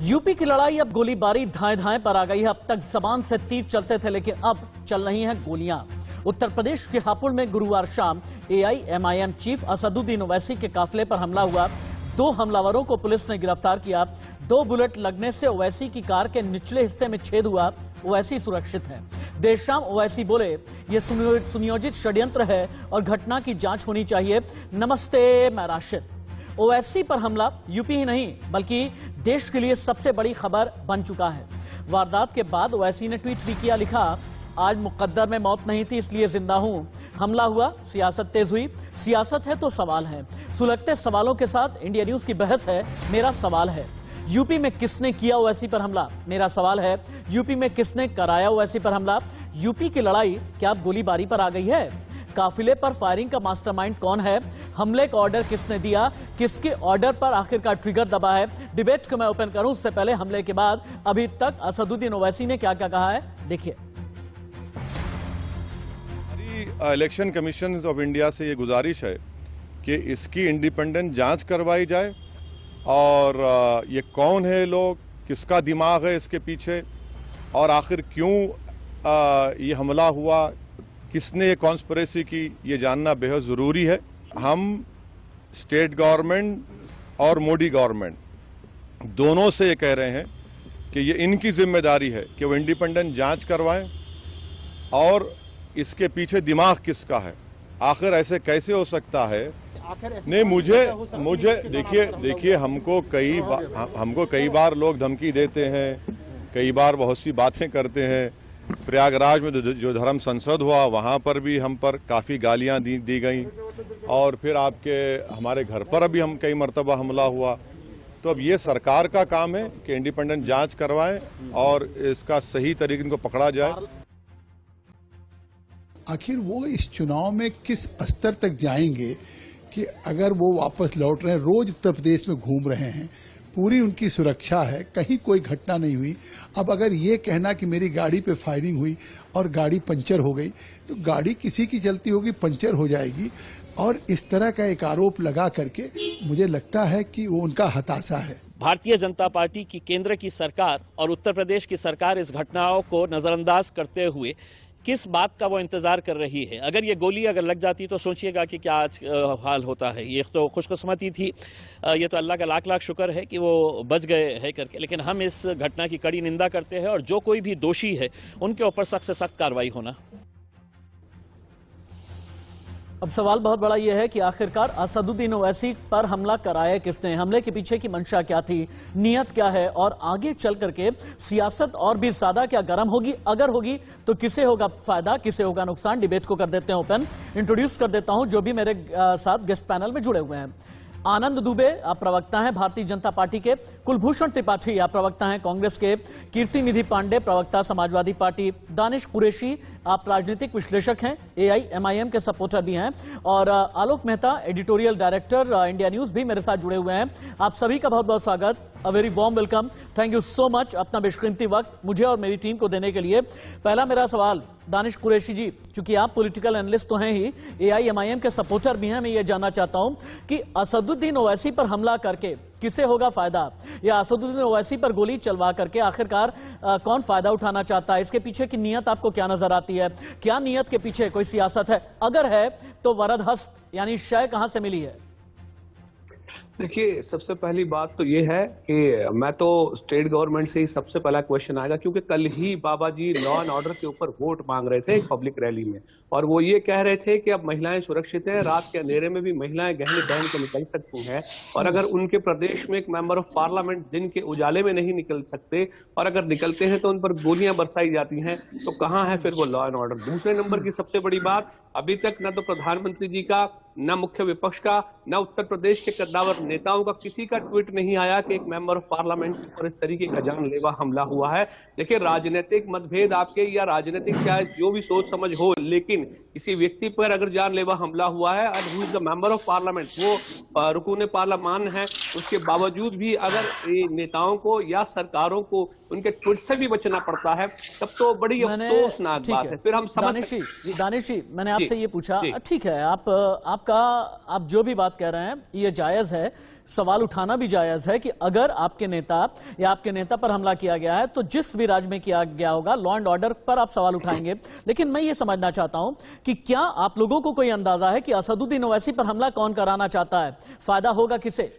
UP की लड़ाई अब गोलीबारी धाएं धाएं पर आ गई है। अब तक जबान से तीर चलते थे, लेकिन अब चल रही हैं गोलियां। उत्तर प्रदेश के हापुड़ में गुरुवार शाम AIMIM चीफ असदुद्दीन ओवैसी के काफिले पर हमला हुआ। 2 हमलावरों को पुलिस ने गिरफ्तार किया। 2 बुलेट लगने से ओवैसी की कार के निचले हिस्से में छेद हुआ। ओवैसी सुरक्षित है। देर शाम ओवैसी बोले, ये सुनियोजित षड्यंत्र है और घटना की जांच होनी चाहिए। नमस्ते, मैं राशिद। ओवैसी पर हमला यूपी ही नहीं बल्कि देश के लिए सबसे बड़ी खबर बन चुका है। वारदात के बाद ओवैसी ने ट्वीट भी किया, लिखा, आज मुकद्दर में मौत नहीं थी इसलिए जिंदा हूं। हमला हुआ, सियासत तेज हुई। सियासत है तो सवाल है। सुलगते सवालों के साथ इंडिया न्यूज की बहस है। मेरा सवाल है, यूपी में किसने किया ओवैसी पर हमला? मेरा सवाल है, यूपी में किसने कराया ओवैसी पर हमला? यूपी की लड़ाई क्या अब गोलीबारी पर आ गई है? काफिले पर फायरिंग का मास्टरमाइंड कौन है? हमले का ऑर्डर किसने दिया? किसके ऑर्डर पर आखिरकार ट्रिगर दबा है? डिबेट को मैं ओपन करूं उससे पहले हमले के बाद अभी तक असदुद्दीन ओवैसी ने क्या क्या कहा है, देखिए। हमारी इलेक्शन कमीशन ऑफ इंडिया से ये गुजारिश है कि इसकी इंडिपेंडेंट जांच करवाई जाए और ये कौन है लोग, किसका दिमाग है इसके पीछे और आखिर क्यों ये हमला हुआ, किसने ये कॉन्स्पिरेसी की, ये जानना बेहद ज़रूरी है। हम स्टेट गवर्नमेंट और मोदी गवर्नमेंट दोनों से ये कह रहे हैं कि ये इनकी जिम्मेदारी है कि वो इंडिपेंडेंट जांच करवाएं और इसके पीछे दिमाग किसका है। आखिर ऐसे कैसे हो सकता है? नहीं, मुझे देखिए हमको कई बार लोग धमकी देते हैं, कई बार बहुत सी बातें करते हैं। प्रयागराज में जो धर्म संसद हुआ वहाँ पर भी हम पर काफ़ी गालियाँ दी गई और फिर हमारे घर पर अभी हम कई मरतबा हमला हुआ। तो अब ये सरकार का काम है कि इंडिपेंडेंट जांच करवाएं और इसका सही तरीके इनको पकड़ा जाए। आखिर वो इस चुनाव में किस स्तर तक जाएंगे कि अगर वो वापस लौट रहे हैं, रोज उत्तर प्रदेश में घूम रहे हैं, पूरी उनकी सुरक्षा है, कहीं कोई घटना नहीं हुई। अब अगर ये कहना कि मेरी गाड़ी पे फायरिंग हुई और गाड़ी पंचर हो गई, तो गाड़ी किसी की चलती होगी, पंचर हो जाएगी। और इस तरह का एक आरोप लगा करके मुझे लगता है कि वो उनका हताशा है। भारतीय जनता पार्टी की केंद्र की सरकार और उत्तर प्रदेश की सरकार इस घटनाओं को नजरअंदाज करते हुए किस बात का वो इंतजार कर रही है? अगर ये गोली अगर लग जाती तो सोचिएगा कि क्या आज हाल होता है। ये तो खुशकिस्मती थी, ये तो अल्लाह का लाख लाख शुक्र है कि वो बच गए है करके। लेकिन हम इस घटना की कड़ी निंदा करते हैं और जो कोई भी दोषी है उनके ऊपर सख्त से सख्त कार्रवाई होना। अब सवाल बहुत बड़ा यह है कि आखिरकार असदुद्दीन ओवैसी पर हमला कराया किसने? हमले के पीछे की मंशा क्या थी, नीयत क्या है और आगे चल करके सियासत और भी ज्यादा क्या गर्म होगी? अगर होगी तो किसे होगा फायदा, किसे होगा नुकसान? डिबेट को कर देते हैं ओपन। इंट्रोड्यूस कर देता हूं जो भी मेरे साथ गेस्ट पैनल में जुड़े हुए हैं। आनंद दुबे, आप प्रवक्ता हैं भारतीय जनता पार्टी के। कुलभूषण त्रिपाठी, आप प्रवक्ता हैं कांग्रेस के। कीर्ति निधि पांडे, प्रवक्ता समाजवादी पार्टी। दानिश कुरैशी, आप राजनीतिक विश्लेषक हैं, AIMIM के सपोर्टर भी हैं। और Alok Mehta, editorial director India News, भी मेरे साथ जुड़े हुए हैं। आप सभी का बहुत बहुत स्वागत, a very warm welcome. Thank you so much अपना बेशकीमती वक्त मुझे और मेरी टीम को देने के लिए। पहला मेरा सवाल दानिश कुरैशी जी, चूंकि आप पॉलिटिकल एनालिस्ट तो हैं ही, AIMIM के सपोर्टर भी हैं, मैं ये जानना चाहता हूं कि असदुद्दीन ओवैसी पर हमला करके किसे होगा फायदा, या असदुद्दीन ओवैसी पर गोली चलवा करके आखिरकार कौन फायदा उठाना चाहता है? इसके पीछे की नीयत आपको क्या नजर आती है? क्या नीयत के पीछे कोई सियासत है? अगर है तो वरद हस्त यानी शय कहां से मिली है? देखिए, सबसे पहली बात तो ये है कि मैं तो स्टेट गवर्नमेंट से ही सबसे पहला क्वेश्चन आएगा, क्योंकि कल ही बाबा जी लॉ एंड ऑर्डर के ऊपर वोट मांग रहे थे एक पब्लिक रैली में, और वो ये कह रहे थे कि अब महिलाएं सुरक्षित हैं, रात के अंधेरे में भी महिलाएं गहने पहन के निकल सकती हैं, और अगर उनके प्रदेश में एक मेंबर ऑफ पार्लियामेंट दिन के उजाले में नहीं निकल सकते और अगर निकलते हैं तो उन पर गोलियां बरसाई जाती हैं, तो कहाँ है फिर वो लॉ एंड ऑर्डर? दूसरे नंबर की सबसे बड़ी बात, अभी तक न तो प्रधानमंत्री जी का, न मुख्य विपक्ष का, न उत्तर प्रदेश के कद्दावर नेताओं का किसी का ट्वीट नहीं आया कि एक मेंबर ऑफ पार्लियामेंट पर इस तरीके का जानलेवा हमला हुआ है। देखिए, राजनीतिक मतभेद आपके या राजनीतिक चाहे जो भी सोच समझ हो, लेकिन किसी व्यक्ति पर अगर जानलेवा हमला हुआ है और who is the member of parliament, वो रुकून पार्लियामान है, उसके बावजूद भी अगर ये नेताओं को या सरकारों को उनके ट्वीट से भी बचना पड़ता है, तब तो बड़ी अफसोसनाक बात है। फिर हम समझ दानिश जी, मैंने आपसे ये पूछा, ठीक है, आप जो भी बात कह रहे हैं ये जायज है, सवाल उठाना भी जायज है कि अगर आपके नेता या आपके नेता पर हमला किया गया है तो जिस भी राज्य में किया गया होगा लॉ एंड ऑर्डर पर आप सवाल उठाएंगे। लेकिन मैं ये समझना चाहता हूं कि क्या आप लोगों को कोई अंदाजा है कि असदुद्दीन ओवैसी पर हमला कौन कराना चाहता है, फायदा होगा किसे?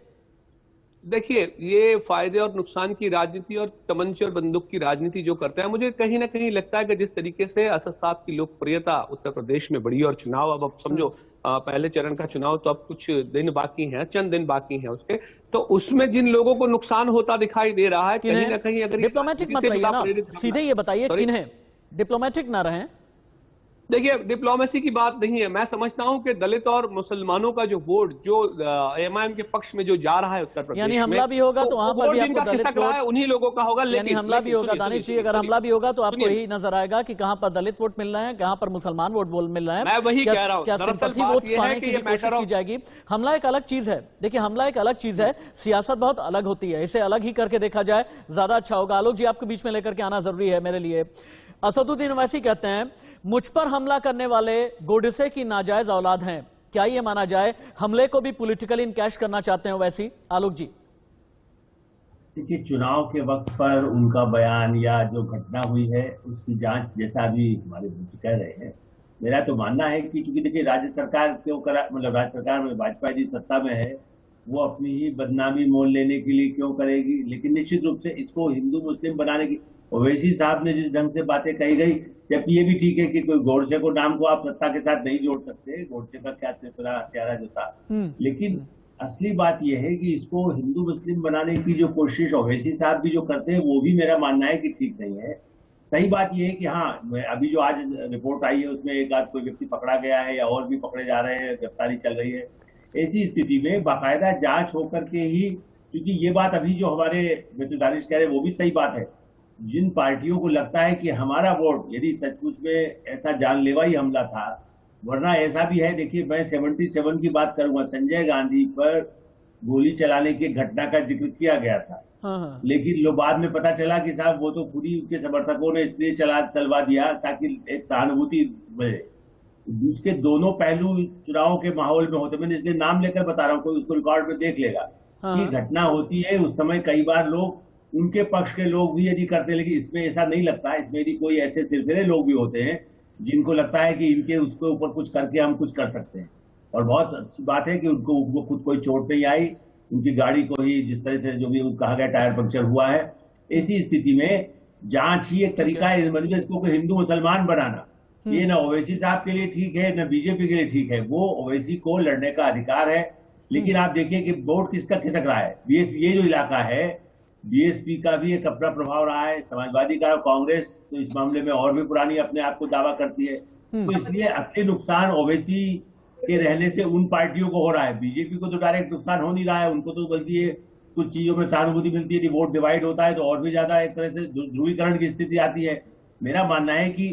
देखिए, ये फायदे और नुकसान की राजनीति और तमंचे और बंदूक की राजनीति जो करते हैं, मुझे कहीं ना कहीं लगता है कि जिस तरीके से असद साहब की लोकप्रियता उत्तर प्रदेश में बढ़ी और चुनाव अब समझो पहले चरण का चुनाव तो अब कुछ दिन बाकी हैं, चंद दिन बाकी हैं उसके, तो उसमें जिन लोगों को नुकसान होता दिखाई दे रहा है, कहीं ना कहीं अगर डिप्लोमेटिक मत रहिए ना, सीधे ये बताइए किन्हें, डिप्लोमेटिक ना रहें। देखिए, डिप्लोमेसी की बात नहीं है। मैं समझता हूं कि दलित और मुसलमानों का जो वोट जो एमआईएम के पक्ष में जो जा रहा है उत्तर प्रदेश, यानी हमला भी होगा तो वहां पर भी आपको दलित वोट, उन्हीं लोगों का होगा। यानी हमला भी होगा दानिश जी, अगर हमला भी होगा तो आपको यही नजर आएगा कि कहां पर दलित वोट मिल रहे हैं, कहां पर मुसलमान वोट मिल रहे हैं। मैं वही कह रहा हूं, क्या सिंपैथी वोट पाने की कोशिश की जाएगी? हमला एक अलग चीज है, देखिए हमला एक अलग चीज है, सियासत बहुत अलग होती है, इसे अलग ही करके देखा जाए ज्यादा अच्छा होगा। आलोक जी, आपको बीच में लेकर के आना जरूरी है मेरे लिए। असदुद्दीन ओवैसी कहते हैं मुझ पर हमला करने वाले गोडसे की नाजायज औलाद हैं, क्या ये माना जाए हमले को भी पॉलिटिकली इनकैश करना चाहते हैं ओवैसी? आलोक जी, देखिए, चुनाव के वक्त पर उनका बयान या जो घटना हुई है उसकी जांच, जैसा अभी हमारे मंत्री कह रहे हैं, मेरा तो मानना है कि चूंकि देखिए राज्य सरकार क्यों करा, मतलब राज्य सरकार में वाजपेयी जी सत्ता में है, वो अपनी ही बदनामी मोल लेने के लिए क्यों करेगी। लेकिन निश्चित रूप से इसको हिंदू मुस्लिम बनाने की, ओवैसी साहब ने जिस ढंग से बातें कही गई, जबकि ये भी ठीक है कि कोई गोडसे को नाम को आप सत्ता के साथ नहीं जोड़ सकते, गोडसे का क्या सिलसिला हत्यारा जो था, लेकिन असली बात यह है कि इसको हिंदू मुस्लिम बनाने की जो कोशिश ओवैसी साहब भी जो करते हैं वो भी मेरा मानना है कि ठीक नहीं है। सही बात यह है कि हाँ, अभी जो आज रिपोर्ट आई है उसमें एक आध कोई व्यक्ति पकड़ा गया है या और भी पकड़े जा रहे हैं, गिरफ्तारी चल रही है। ऐसी स्थिति में बाकायदा जांच होकर के ही, क्योंकि ये बात अभी जो हमारे मित्र दानिश कह रहे हैं वो भी सही बात है, जिन पार्टियों को लगता है कि हमारा वोट यदि सचमुच में ऐसा जानलेवा ही हमला था, वरना ऐसा भी है, देखिए मैं 77 की बात करूंगा, संजय गांधी पर गोली चलाने की घटना का जिक्र किया गया था। हाँ। लेकिन लो बाद में पता चला कि साहब वो तो खुद ही उनके समर्थकों ने इसलिए चलवा दिया ताकि एक सहानुभूति मिले। उसके दोनों पहलू चुनाव के माहौल में होते, मैंने इसलिए नाम लेकर बता रहा हूँ, कोई उसको रिकॉर्ड में देख लेगा। हाँ। कि घटना होती है उस समय कई बार लोग, उनके पक्ष के लोग भी यदि करते, लेकिन इसमें ऐसा नहीं लगता, इसमें यदि कोई ऐसे सिलसिले लोग भी होते हैं जिनको लगता है कि इनके उसके ऊपर कुछ करके हम कुछ कर सकते हैं। और बहुत अच्छी बात है कि उनको खुद कोई चोट नहीं आई, उनकी गाड़ी को ही जिस तरह से जो भी कहा गया टायर पंक्चर हुआ है। ऐसी स्थिति में जांच ही एक तरीका है, मतलब इसको हिंदू मुसलमान बनाना ये ना ओवैसी साहब के लिए ठीक है न बीजेपी के लिए ठीक है। वो ओवैसी को लड़ने का अधिकार है, लेकिन आप देखिए कि वोट किसका खिसक रहा है। ये जो इलाका है बीएसपी का भी एक अपना प्रभाव रहा है, समाजवादी का, कांग्रेस तो इस मामले में और भी पुरानी अपने आप को दावा करती है। तो इसलिए असली नुकसान ओवैसी के रहने से उन पार्टियों को हो रहा है। बीजेपी को तो डायरेक्ट नुकसान हो नहीं रहा है, उनको तो बल्कि कुछ चीजों में सहानुभूति मिलती है, वोट डिवाइड होता है तो और भी ज्यादा एक तरह से ध्रुवीकरण की स्थिति आती है। मेरा मानना है कि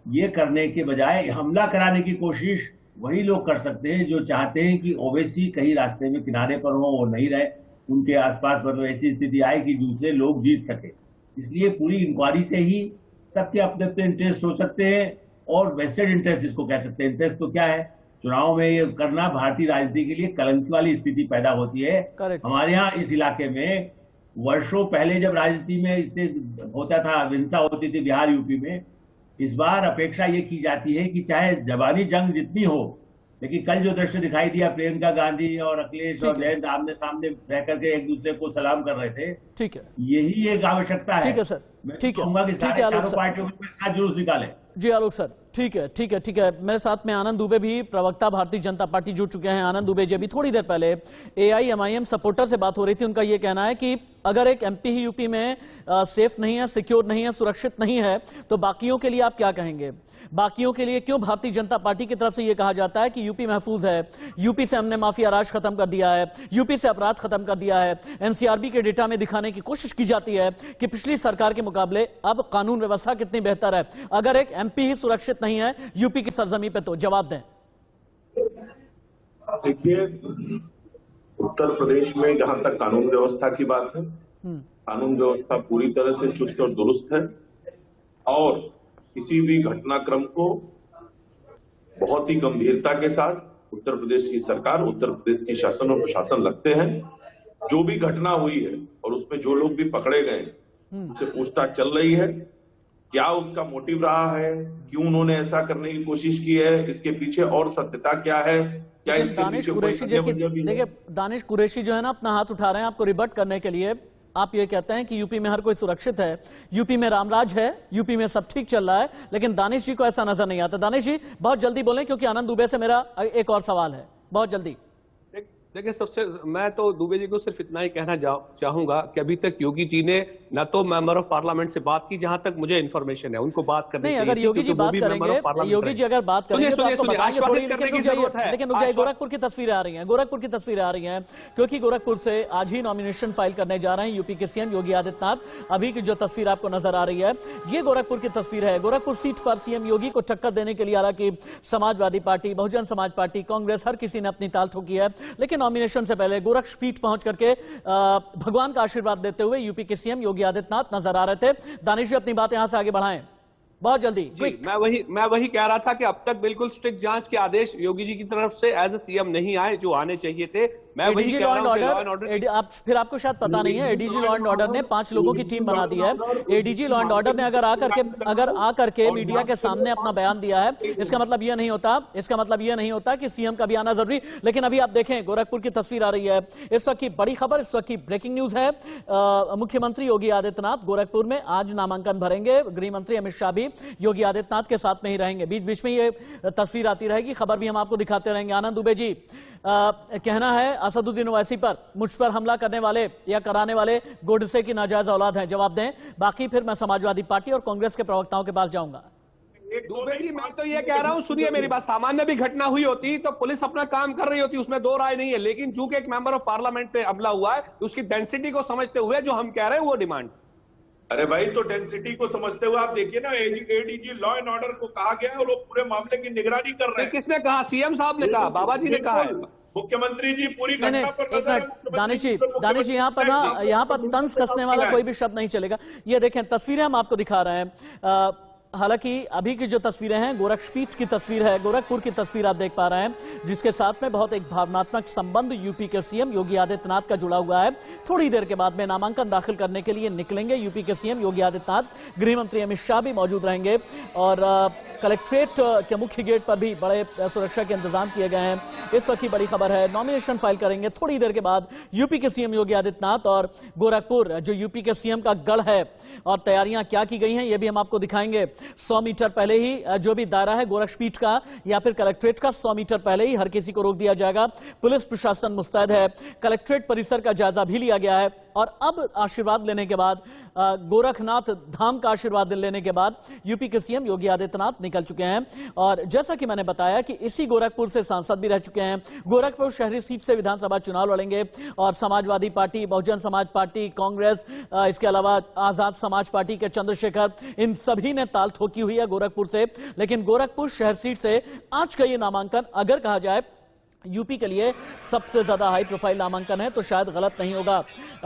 ये करने के बजाय हमला कराने की कोशिश वही लोग कर सकते हैं जो चाहते हैं कि ओवैसी कहीं रास्ते में किनारे पर हो, वो नहीं रहे, उनके आसपास मतलब ऐसी स्थिति आए कि दूसरे लोग जीत सके। इसलिए पूरी इंक्वायरी से ही सबके अपने अपने इंटरेस्ट हो सकते हैं, और वेस्टेड इंटरेस्ट जिसको कह सकते हैं। इंटरेस्ट तो क्या है, चुनाव में ये करना भारतीय राजनीति के लिए कलंक वाली स्थिति पैदा होती है। हमारे यहाँ इस इलाके में वर्षों पहले जब राजनीति में इतने होता था, हिंसा होती थी बिहार यूपी में, इस बार अपेक्षा ये की जाती है कि चाहे जवानी जंग जितनी हो, लेकिन कल जो दृश्य दिखाई दिया, प्रियंका गांधी और अखिलेश और जयंत आमने सामने रह करके एक दूसरे को सलाम कर रहे थे, ठीक है, यही एक आवश्यकता है। ठीक है सर, ठीक है, ठीक है, चारों पार्टियों के जुलूस निकाले। जी आलोक सर, ठीक है, ठीक है, ठीक है। मेरे साथ में आनंद दुबे भी, प्रवक्ता भारतीय जनता पार्टी, जुड़ चुके हैं। आनंद दुबे जी, अभी थोड़ी देर पहले AIMIM सपोर्टर से बात हो रही थी, उनका यह कहना है कि अगर एक MP ही यूपी में सेफ नहीं है, सिक्योर नहीं है, सुरक्षित नहीं है, तो बाकियों के लिए आप क्या कहेंगे? बाकियों के लिए क्यों भारतीय जनता पार्टी की तरफ से यह कहा जाता है कि यूपी महफूज है, यूपी से हमने माफिया राज खत्म कर दिया है, यूपी से अपराध खत्म कर दिया है। NCRB के डेटा में दिखाने की कोशिश की जाती है कि पिछली सरकार के मुकाबले अब कानून व्यवस्था कितनी बेहतर है। अगर एक MP ही सुरक्षित नहीं है यूपी की सरजमी पे, तो जवाब दें। देखिए, उत्तर प्रदेश में जहां तक कानून व्यवस्था की बात है, कानून व्यवस्था पूरी तरह से चुस्त और दुरुस्त है और किसी भी घटनाक्रम को बहुत ही गंभीरता के साथ उत्तर प्रदेश की सरकार, उत्तर प्रदेश की शासन और प्रशासन रखते हैं। जो भी घटना हुई है और उसमें जो लोग भी पकड़े गए उनसे पूछताछ चल रही है। क्या उसका मोटिव रहा है, क्यों उन्होंने ऐसा करने की कोशिश की है, इसके पीछे और सत्यता क्या है, क्या इसके दानिश पीछे कोई कुरैशी वजह भी है? देखिए, दानिश कुरैशी जो है ना अपना हाथ उठा रहे हैं आपको रिबट करने के लिए। आप ये कहते हैं कि यूपी में हर कोई सुरक्षित है, यूपी में रामराज है, यूपी में सब ठीक चल रहा है, लेकिन दानिश जी को ऐसा नजर नहीं आता। दानिश जी बहुत जल्दी बोलें क्योंकि आनंद दुबे से मेरा एक और सवाल है, बहुत जल्दी। देखिए, सबसे मैं तो दुबे जी को सिर्फ इतना ही कहना चाहूंगा कि अभी तक योगी जी ने न तो मेंबर ऑफ पार्लियामेंट से बात की, जहां तक मुझे इन्फॉर्मेशन है उनको बात करनी चाहिए। अगर योगी जी बात करेंगे, योगी जी अगर बात करेंगे तो आपको बताएंगे थोड़ी, लेकिन मुझे गोरखपुर की तस्वीरें आ रही हैं, गोरखपुर की तस्वीरें आ रही हैं, क्योंकि गोरखपुर से आज ही नॉमिनेशन फाइल करने जा रहे हैं यूपी के सीएम योगी आदित्यनाथ। अभी की जो तस्वीर आपको नजर आ रही है ये गोरखपुर की तस्वीर है। गोरखपुर सीट पर सीएम योगी को टक्कर देने के लिए हालांकि समाजवादी पार्टी, बहुजन समाज पार्टी, कांग्रेस हर किसी ने अपनी ताल ठोकी है, लेकिन नॉमिनेशन से पहले गोरखपीठ पहुंच करके भगवान का आशीर्वाद देते हुए यूपी के सीएम योगी आदित्यनाथ नजर आ रहे थे। दानिश जी अपनी बातें यहां से आगे बढ़ाएं बहुत जल्दी। मैं वही कह रहा था कि अब तक बिल्कुल स्ट्रिक्ट जांच के आदेश योगी जी की तरफ से एज ए सीएम नहीं आए जो आने चाहिए थे। मैं वही कह रहा हूं कि लॉ एंड ऑर्डर फिर आपको शायद पता नहीं है, एडीजी लॉ एंड ऑर्डर ने 5 लोगों की टीम बना दी है। एडीजी लॉ एंड ऑर्डर ने अगर आकर के मीडिया के सामने अपना बयान दिया है, इसका मतलब यह नहीं होता कि सीएम का भी आना जरूरी। लेकिन अभी आप देखें गोरखपुर की तस्वीर आ रही है, इस वक्त की बड़ी खबर, इस वक्त की ब्रेकिंग न्यूज है। मुख्यमंत्री योगी आदित्यनाथ गोरखपुर में आज नामांकन भरेंगे। गृह मंत्री अमित शाह भी योगी आदित्यनाथ के साथ में ही रहेंगे। बीच बीच में ये तस्वीर आती रहेगी, खबर भी हम आपको दिखाते रहेंगे। आनंद दुबे जी, कहना है असदुद्दीन ओवैसी पर, मुझ पर हमला करने वाले या कराने वाले गोडसे की नाजायज औलाद हैं, जवाब दें। बाकी फिर मैं समाजवादी पार्टी और कांग्रेस के प्रवक्ताओं के पास जाऊंगा। दुबे जी, मैं तो ये कह रहा हूं, सुनिए मेरी बात, सामान्य भी घटना हुई होती तो पुलिस अपना काम कर रही होती, उसमें दो राय नहीं है। लेकिन चूंकि एक मेंबर ऑफ पार्लियामेंट पे हमला हुआ है तो उसकी डेंसिटी को समझते हुए जो हम कह रहे हैं वो डिमांड। अरे भाई, तो डेंसिटी को समझते हुए आप देखिए ना, एडीजी लॉ एंड ऑर्डर को कहा गया है और वो पूरे मामले की निगरानी कर रहे हैं। किसने कहा? सीएम साहब ने कहा, बाबा जी ने कहा है। मुख्यमंत्री जी पूरी घटना पर दानिश जी यहाँ पर तंज कसने वाला कोई भी शब्द नहीं चलेगा। ये देखें तस्वीरें हम आपको दिखा रहे हैं। हालांकि अभी की जो तस्वीरें हैं गोरखपीठ की तस्वीर है, गोरखपुर की तस्वीर आप देख पा रहे हैं, जिसके साथ में बहुत एक भावनात्मक संबंध यूपी के सीएम योगी आदित्यनाथ का जुड़ा हुआ है। थोड़ी देर के बाद में नामांकन दाखिल करने के लिए निकलेंगे यूपी के सीएम योगी आदित्यनाथ। गृह मंत्री अमित शाह भी मौजूद रहेंगे और कलेक्ट्रेट के मुख्य गेट पर भी बड़े सुरक्षा के इंतजाम किए गए हैं। इस वक्त की बड़ी खबर है, नॉमिनेशन फाइल करेंगे थोड़ी देर के बाद यूपी के सीएम योगी आदित्यनाथ। और गोरखपुर जो यूपी के सीएम का गढ़ है और तैयारियां क्या की गई हैं ये भी हम आपको दिखाएंगे। 100 मीटर पहले ही जो भी दायरा है गोरखपीठ का या फिर कलेक्ट्रेट का, 100 मीटर पहले ही हर किसी को रोक दिया जाएगा। पुलिस प्रशासन मुस्तैद है, कलेक्ट्रेट परिसर का जायजा भी लिया गया है। और अब आशीर्वाद लेने के बाद, गोरखनाथ धाम का आशीर्वाद लेने के बाद यूपी के सीएम योगी आदित्यनाथ निकल चुके हैं। और जैसा कि मैंने बताया कि इसी गोरखपुर से सांसद भी रह चुके हैं, गोरखपुर शहरी सीट से विधानसभा चुनाव लड़ेंगे। और समाजवादी पार्टी, बहुजन समाज पार्टी, कांग्रेस, इसके अलावा आजाद समाज पार्टी के चंद्रशेखर, इन सभी ने ताल ठोकी हुई है गोरखपुर से। लेकिन गोरखपुर शहर सीट से आज का ये नामांकन अगर कहा जाए यूपी के लिए सबसे ज्यादा हाई प्रोफाइल नामांकन है तो शायद गलत नहीं होगा।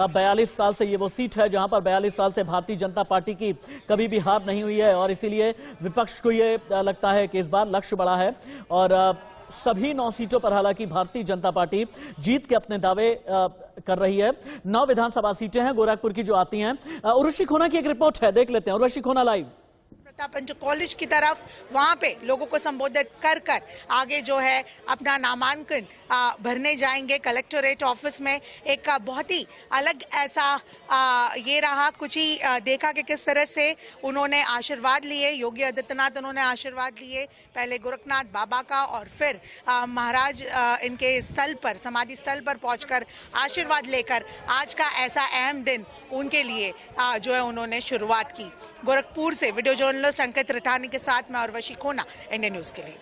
42 साल से ये वो सीट है जहां पर 42 साल से भारतीय जनता पार्टी की कभी भी हार नहीं हुई है और इसीलिए विपक्ष को ये लगता है कि इस बार लक्ष्य बड़ा है। और सभी 9 सीटों पर हालांकि भारतीय जनता पार्टी जीत के अपने दावे कर रही है। 9 विधानसभा सीटें हैं गोरखपुर की जो आती हैं। उर्वशी खोना की एक रिपोर्ट है, देख लेते हैं। उर्वशी खोना लाइव पंच कॉलेज की तरफ वहां पे लोगों को संबोधित कर आगे जो है अपना नामांकन भरने जाएंगे कलेक्टोरेट ऑफिस में। एक बहुत ही अलग ऐसा ये रहा, कुछ ही देखा कि किस तरह से उन्होंने आशीर्वाद लिए, योगी आदित्यनाथ उन्होंने आशीर्वाद लिए, पहले गोरखनाथ बाबा का और फिर महाराज इनके स्थल पर, समाधि स्थल पर पहुंचकर आशीर्वाद लेकर आज का ऐसा अहम दिन उनके लिए जो है उन्होंने शुरुआत की। गोरखपुर से वीडियो जर्नलिस्ट अंकित रिठानी के साथ मैं उर्वशी खोना, इंडिया न्यूज के लिए।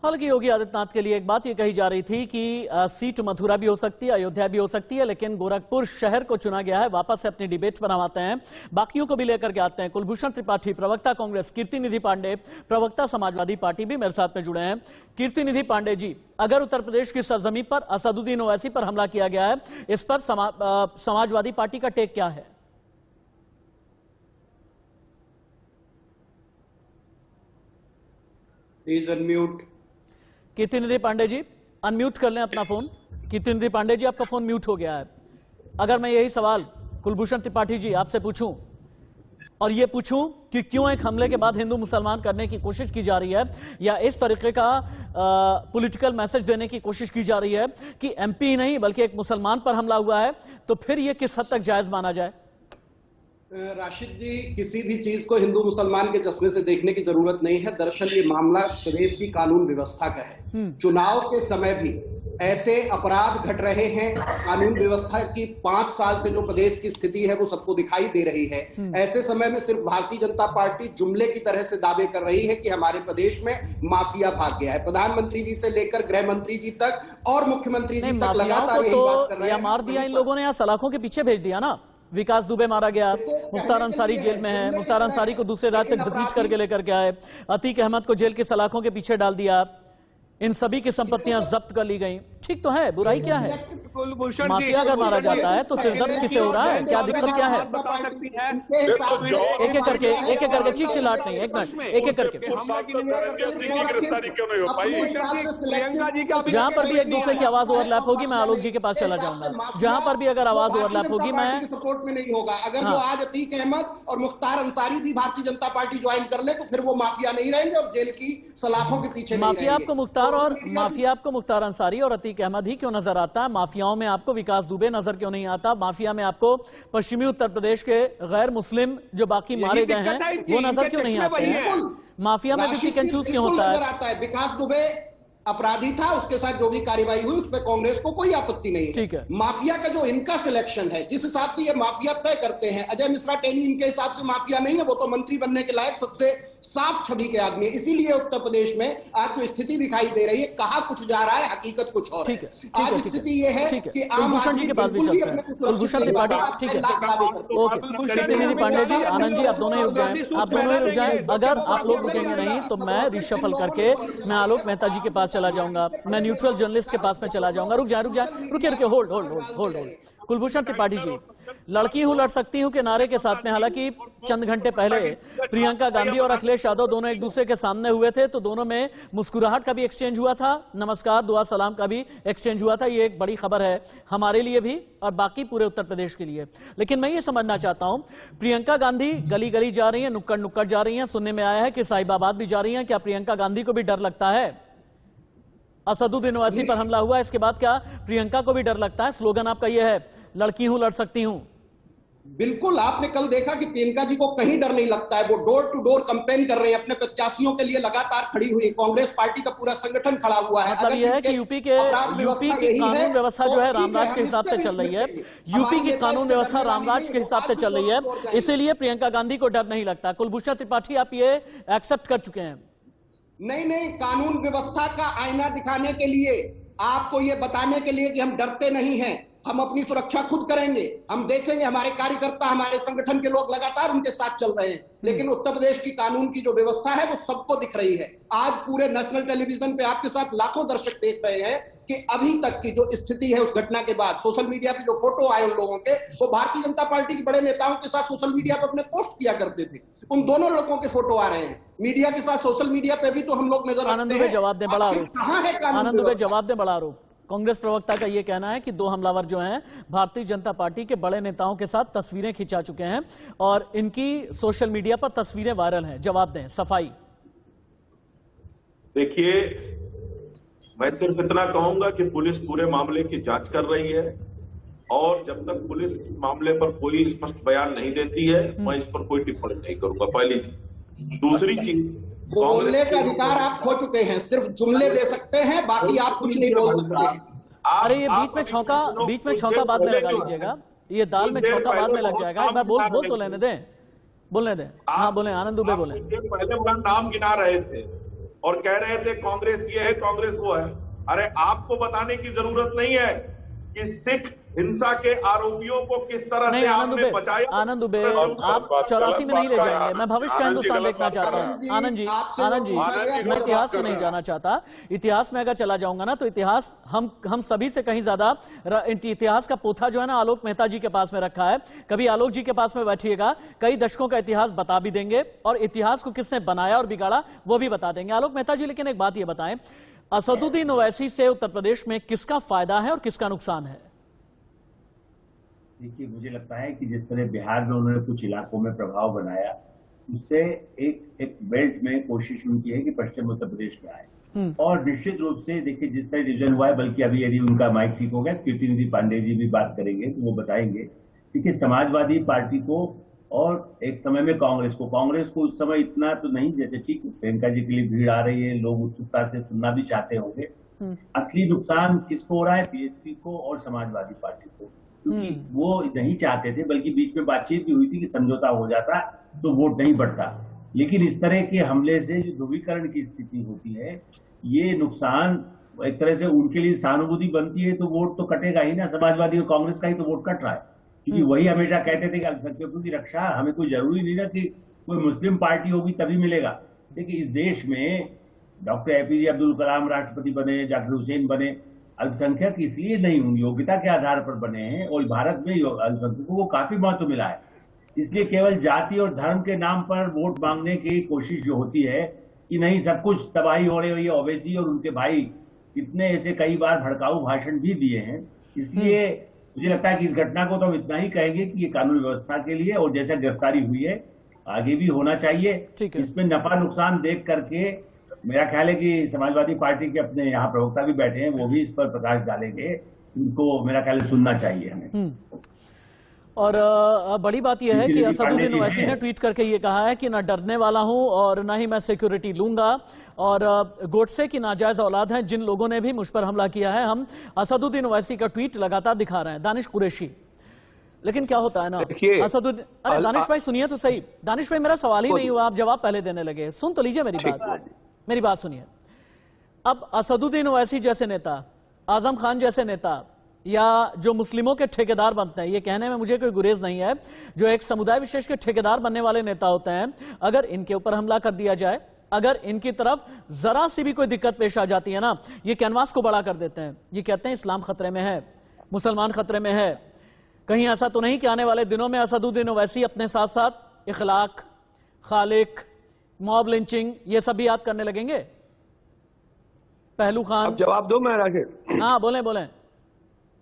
हालांकि योगी आदित्यनाथ के लिए एक बात ये कही जा रही थी कि सीट मथुरा भी हो सकती है, अयोध्या भी हो सकती है, लेकिन गोरखपुर शहर को चुना गया है। वापस से अपनी डिबेट पर हम आते हैं, बाकियों को भी लेकर के आते हैं। कुलभूषण त्रिपाठी प्रवक्ता कांग्रेस, कीर्तिनिधि पांडे प्रवक्ता समाजवादी पार्टी भी मेरे साथ में जुड़े हैं। कीर्तिनिधि पांडे जी, अगर उत्तर प्रदेश की सरजमीन पर असदुद्दीन ओवैसी पर हमला किया गया है, इस पर समाजवादी पार्टी का टेक क्या है? Please unmute. Kirtinidhi Pandey ji unmute कर लें अपना फोन। कीर्तिनिधि पांडे जी, आपका फोन म्यूट हो गया है। अगर मैं यही सवाल कुलभूषण त्रिपाठी जी आपसे पूछूं और ये पूछूं कि क्यों एक हमले के बाद हिंदू मुसलमान करने की कोशिश की जा रही है, या इस तरीके का पॉलिटिकल मैसेज देने की कोशिश की जा रही है कि एमपी ही नहीं बल्कि एक मुसलमान पर हमला हुआ है, तो फिर ये किस हद तक जायज माना जाए? राशिद जी, किसी भी चीज को हिंदू मुसलमान के चश्मे से देखने की जरूरत नहीं है। दरअसल ये मामला प्रदेश की कानून व्यवस्था का है। चुनाव के समय भी ऐसे अपराध घट रहे हैं। कानून व्यवस्था की 5 साल से जो प्रदेश की स्थिति है वो सबको दिखाई दे रही है। ऐसे समय में सिर्फ भारतीय जनता पार्टी जुमले की तरह से दावे कर रही है कि हमारे प्रदेश में माफिया भाग गया है। प्रधानमंत्री जी से लेकर गृह मंत्री जी तक और मुख्यमंत्री जी तक लगातार यही बात कर रहे हैं। मार दिया इन लोगों ने, यहाँ सलाखों के पीछे भेज दिया ना। विकास दुबे मारा गया, मुख्तार अंसारी जेल में है, मुख्तार अंसारी को दूसरे राज्य से घसीट करके लेकर के आए, अतीक अहमद को जेल की सलाखों के पीछे डाल दिया, इन सभी की संपत्तियां जब्त कर ली गई। ठीक तो है, बुराई क्या है? माफिया अगर मारा जाता है तो सिरदर्द किसे हो रहा है? क्या दिक्कत क्या है? एक एक करके चीख चिल्लाहट नहीं, एक मिनट, एक एक करके। जहां पर भी एक दूसरे की आवाज ओवरलैप होगी मैं आलोक जी के पास चला जाऊंगा। जहां पर भी अगर आवाज ओवरलैप होगी मैं सपोर्ट में नहीं होगा। अगर वो आज अतीक अहमद और मुख्तार अंसारी भी भारतीय जनता पार्टी ज्वाइन कर ले तो फिर वो माफिया नहीं रहेंगे और जेल की सलाखों के पीछे माफिया आपको मुख्तार अंसारी और अतीक अहमद ही क्यों नजर आता है? माफियाओं में आपको विकास दुबे नजर क्यों नहीं आता? माफिया में आपको पश्चिमी उत्तर प्रदेश के गैर मुस्लिम जो बाकी मारे गए हैं वो नजर क्यों नहीं आते हैं? माफिया में भी पिक एंड चूज क्यों होता है? विकास दुबे अपराधी था, उसके साथ जो भी कार्रवाई हुई उस पर कांग्रेस को कोई आपत्ति नहीं है। ठीक है। माफिया का जो इनका सिलेक्शन है, जिस हिसाब से ये माफिया तय करते हैं, अजय मिश्रा टेनी इनके हिसाब से माफिया नहीं है, वो तो मंत्री बनने के लायक सबसे साफ छवि के आदमी है। इसीलिए उत्तर प्रदेश में आज जो स्थिति दिखाई दे रही है, कहा कुछ जा रहा है, हकीकत कुछ और है। आज स्थिति ये है कि कुलभूषण जी के पास भी चलते हैं। कुलभूषण त्रिपाठी, ठीक है, ओके। कीर्तिनिधि पांडे जी, आनंद जी, आप दोनों ही रुक जाएं, आप दोनों ही रुक जाएं। अगर आप लोग रुकेंगे नहीं तो मैं रिशफल करके मैं आलोक मेहता जी के पास चला जाऊंगा, मैं न्यूट्रल जर्नलिस्ट के पास में चला जाऊंगा। रुक जाए, रुकिए, होल्ड। कुलभूषण त्रिपाठी जी, लड़की हूं लड़ सकती हूं के नारे के साथ में हालांकि चंद घंटे पहले प्रियंका गांधी और अखिलेश यादव दोनों एक दूसरे के सामने हुए थे, तो दोनों में मुस्कुराहट का भी एक्सचेंज हुआ था, नमस्कार दुआ सलाम का भी एक्सचेंज हुआ था। ये एक बड़ी खबर है हमारे लिए भी और बाकी पूरे उत्तर प्रदेश के लिए। लेकिन मैं ये समझना चाहता हूं, प्रियंका गांधी गली गली जा रही है, नुक्कड़ जा रही है, सुनने में आया है कि साहिबाबाद भी जा रही है। क्या प्रियंका गांधी को भी डर लगता है? असदुद्दीन ओवैसी पर हमला हुआ, इसके बाद क्या प्रियंका को भी डर लगता है? स्लोगन आपका यह है, लड़की हूं लड़ सकती हूं। बिल्कुल, आपने कल देखा कि प्रियंका जी को कहीं डर नहीं लगता है। वो डोर टू डोर कैंपेन कर रहे हैं, अपने प्रत्याशियों के लिए लगातार खड़ी हुई है। कांग्रेस पार्टी का पूरा संगठन खड़ा हुआ है। मतलब यह है कि यूपी की कानून व्यवस्था जो है रामराज के हिसाब से चल रही है। यूपी की कानून व्यवस्था रामराज के हिसाब से चल रही है, इसीलिए प्रियंका गांधी को डर नहीं लगता। कुलभूषण त्रिपाठी, आप ये एक्सेप्ट कर चुके हैं? नहीं, कानून व्यवस्था का आईना दिखाने के लिए, आपको ये बताने के लिए कि हम डरते नहीं हैं, हम अपनी सुरक्षा खुद करेंगे, हम देखेंगे। हमारे कार्यकर्ता, हमारे संगठन के लोग लगातार उनके साथ चल रहे हैं। लेकिन उत्तर प्रदेश की कानून की जो व्यवस्था है वो सबको दिख रही है। आज पूरे नेशनल टेलीविजन पे आपके साथ लाखों दर्शक देख रहे हैं कि अभी तक की जो स्थिति है उस घटना के बाद सोशल मीडिया पे जो फोटो आए उन लोगों के, वो भारतीय जनता पार्टी के बड़े नेताओं के साथ सोशल मीडिया पे अपने पोस्ट किया करते थे। उन दोनों लोगों के फोटो आ रहे हैं मीडिया के साथ, सोशल मीडिया पे भी तो हम लोग नजर आनंद दुबे जवाब दें, बड़ा आरोप। कहां है कानून? आनंद दुबे जवाब दें, बड़ा आरोप। कांग्रेस प्रवक्ता का यह कहना है कि 2 हमलावर जो हैं भारतीय जनता पार्टी के बड़े नेताओं के साथ तस्वीरें खिंचा चुके हैं और इनकी सोशल मीडिया पर तस्वीरें वायरल हैं। जवाब दें, सफाई। देखिए, मैं सिर्फ इतना कहूंगा कि पुलिस पूरे मामले की जांच कर रही है और जब तक पुलिस मामले पर कोई स्पष्ट बयान नहीं देती है मैं इस पर कोई टिप्पणी नहीं करूंगा, पहली चीज। दूसरी चीज, बोलने का अधिकार आप खो चुके हैं, सिर्फ जुमले दे सकते हैं, बाकी आप कुछ नहीं बोल सकते। अरे ये बीच में छौंका बाद में लगा लीजिएगा, ये दाल में छौंका बाद में लग जाएगा। एक बार बोल तो बोलने दें। हाँ बोले, आनंद दुबे बोले। पहले वह नाम गिना रहे थे, और कह रहे थे कांग्रेस ये है, कांग्रेस वो है। अरे आपको बताने की जरूरत नहीं है कि सिख हिंसा के आरोपियों को किस तरह से आपने बचाया। आनंद दुबे, आप 84 में नहीं ले जाएंगे। मैं भविष्य का हिंदुस्तान देखना चाहता हूँ। आनंद जी, मैं इतिहास में नहीं जाना चाहता। इतिहास में अगर चला जाऊंगा ना तो इतिहास हम सभी से कहीं ज्यादा इतिहास का पोथा जो है ना आलोक मेहता जी के पास में रखा है। कभी आलोक जी के पास में बैठिएगा, कई दशकों का इतिहास बता भी देंगे और इतिहास को किसने बनाया और बिगाड़ा वो भी बता देंगे आलोक मेहता जी। लेकिन एक बात ये बताएं, असदुद्दीन ओवैसी से उत्तर प्रदेश में किसका फायदा है और किसका नुकसान है? देखिए, मुझे लगता है कि जिस तरह बिहार में उन्होंने कुछ इलाकों में प्रभाव बनाया, उससे एक बेल्ट में कोशिश उनकी है कि पश्चिम उत्तर प्रदेश में आए। और निश्चित रूप से देखिए जिस तरह डिवीजन हुआ है, बल्कि अभी यदि उनका माइक ठीक हो गया, कीर्तिनिधि पांडे जी भी बात करेंगे तो वो बताएंगे। देखिए, समाजवादी पार्टी को और एक समय में कांग्रेस को उस समय इतना तो नहीं, जैसे ठीक प्रियंका जी के लिए भीड़ आ रही है, लोग उत्सुकता से सुनना भी चाहते होंगे। असली नुकसान किसको हो रहा है? बीएसपी को और समाजवादी पार्टी को, क्योंकि वो नहीं चाहते थे, बल्कि बीच में बातचीत भी हुई थी कि समझौता हो जाता तो वोट नहीं बढ़ता। लेकिन इस तरह के हमले से जो ध्रुवीकरण की स्थिति होती है, ये नुकसान एक तरह से उनके लिए सहानुभूति बनती है तो वोट तो कटेगा ही ना। समाजवादी और कांग्रेस का ही तो वोट कट रहा है, क्योंकि वही हमेशा कहते थे कि अल्पसंख्यकों की रक्षा हमें कोई जरूरी नहीं ना कि कोई मुस्लिम पार्टी होगी तभी मिलेगा। देखिए, इस देश में डॉक्टर एपीजे अब्दुल कलाम राष्ट्रपति बने, जाकिर हुसैन बने, अल्पसंख्यक इसलिए नहीं उन योग्यता के आधार पर बने हैं, और भारत में अल्पसंख्यकों को काफी महत्व मिला है। इसलिए केवल जाति और धर्म के नाम पर वोट मांगने की कोशिश जो होती है कि नहीं सब कुछ तबाही हो रही है, ओवैसी और उनके भाई इतने ऐसे कई बार भड़काऊ भाषण भी दिए हैं। इसलिए मुझे लगता है कि इस घटना को तो हम इतना ही कहेंगे कि ये कानून व्यवस्था के लिए, और जैसा गिरफ्तारी हुई है आगे भी होना चाहिए। इसमें नफा नुकसान देख करके मेरा ख्याल है कि समाजवादी पार्टी के अपने यहाँ प्रवक्ता भी बैठे हैं, वो भी इस पर प्रकाश डालेंगे। उनको मेरा ख्याल है सुनना चाहिए हमें। और बड़ी बात यह है कि असदुद्दीन ओवैसी ने ट्वीट करके ये कहा है कि न डरने वाला हूं और न ही मैं सिक्योरिटी लूंगा, और गोडसे की नाजायज औलाद हैं जिन लोगों ने भी मुझ पर हमला किया है। हम असदुद्दीन ओवैसी का ट्वीट लगातार दिखा रहे हैं। दानिश कुरैशी, लेकिन क्या होता है ना असदुद्दीन, अरे दानिश भाई सुनिए तो सही। दानिश भाई, मेरा सवाल ही नहीं हुआ, आप जवाब पहले देने लगे। सुन तो लीजिए मेरी बात सुनिए। अब असदुद्दीन ओवैसी जैसे नेता, आजम खान जैसे नेता, या जो मुस्लिमों के ठेकेदार बनते हैं, ये कहने में मुझे कोई गुरेज नहीं है, जो एक समुदाय विशेष के ठेकेदार बनने वाले नेता होते हैं, अगर इनके ऊपर हमला कर दिया जाए, अगर इनकी तरफ जरा सी भी कोई दिक्कत पेश आ जाती है ना, ये कैनवास को बड़ा कर देते हैं। ये कहते हैं इस्लाम खतरे में है, मुसलमान खतरे में है। कहीं ऐसा तो नहीं कि आने वाले दिनों में असदुद्दीन ओवैसी अपने साथ साथ इखलाक, खालिक, मॉब लिंचिंग ये सब भी याद करने लगेंगे? पहलू खान, अब जवाब दो महाराज। हाँ बोलें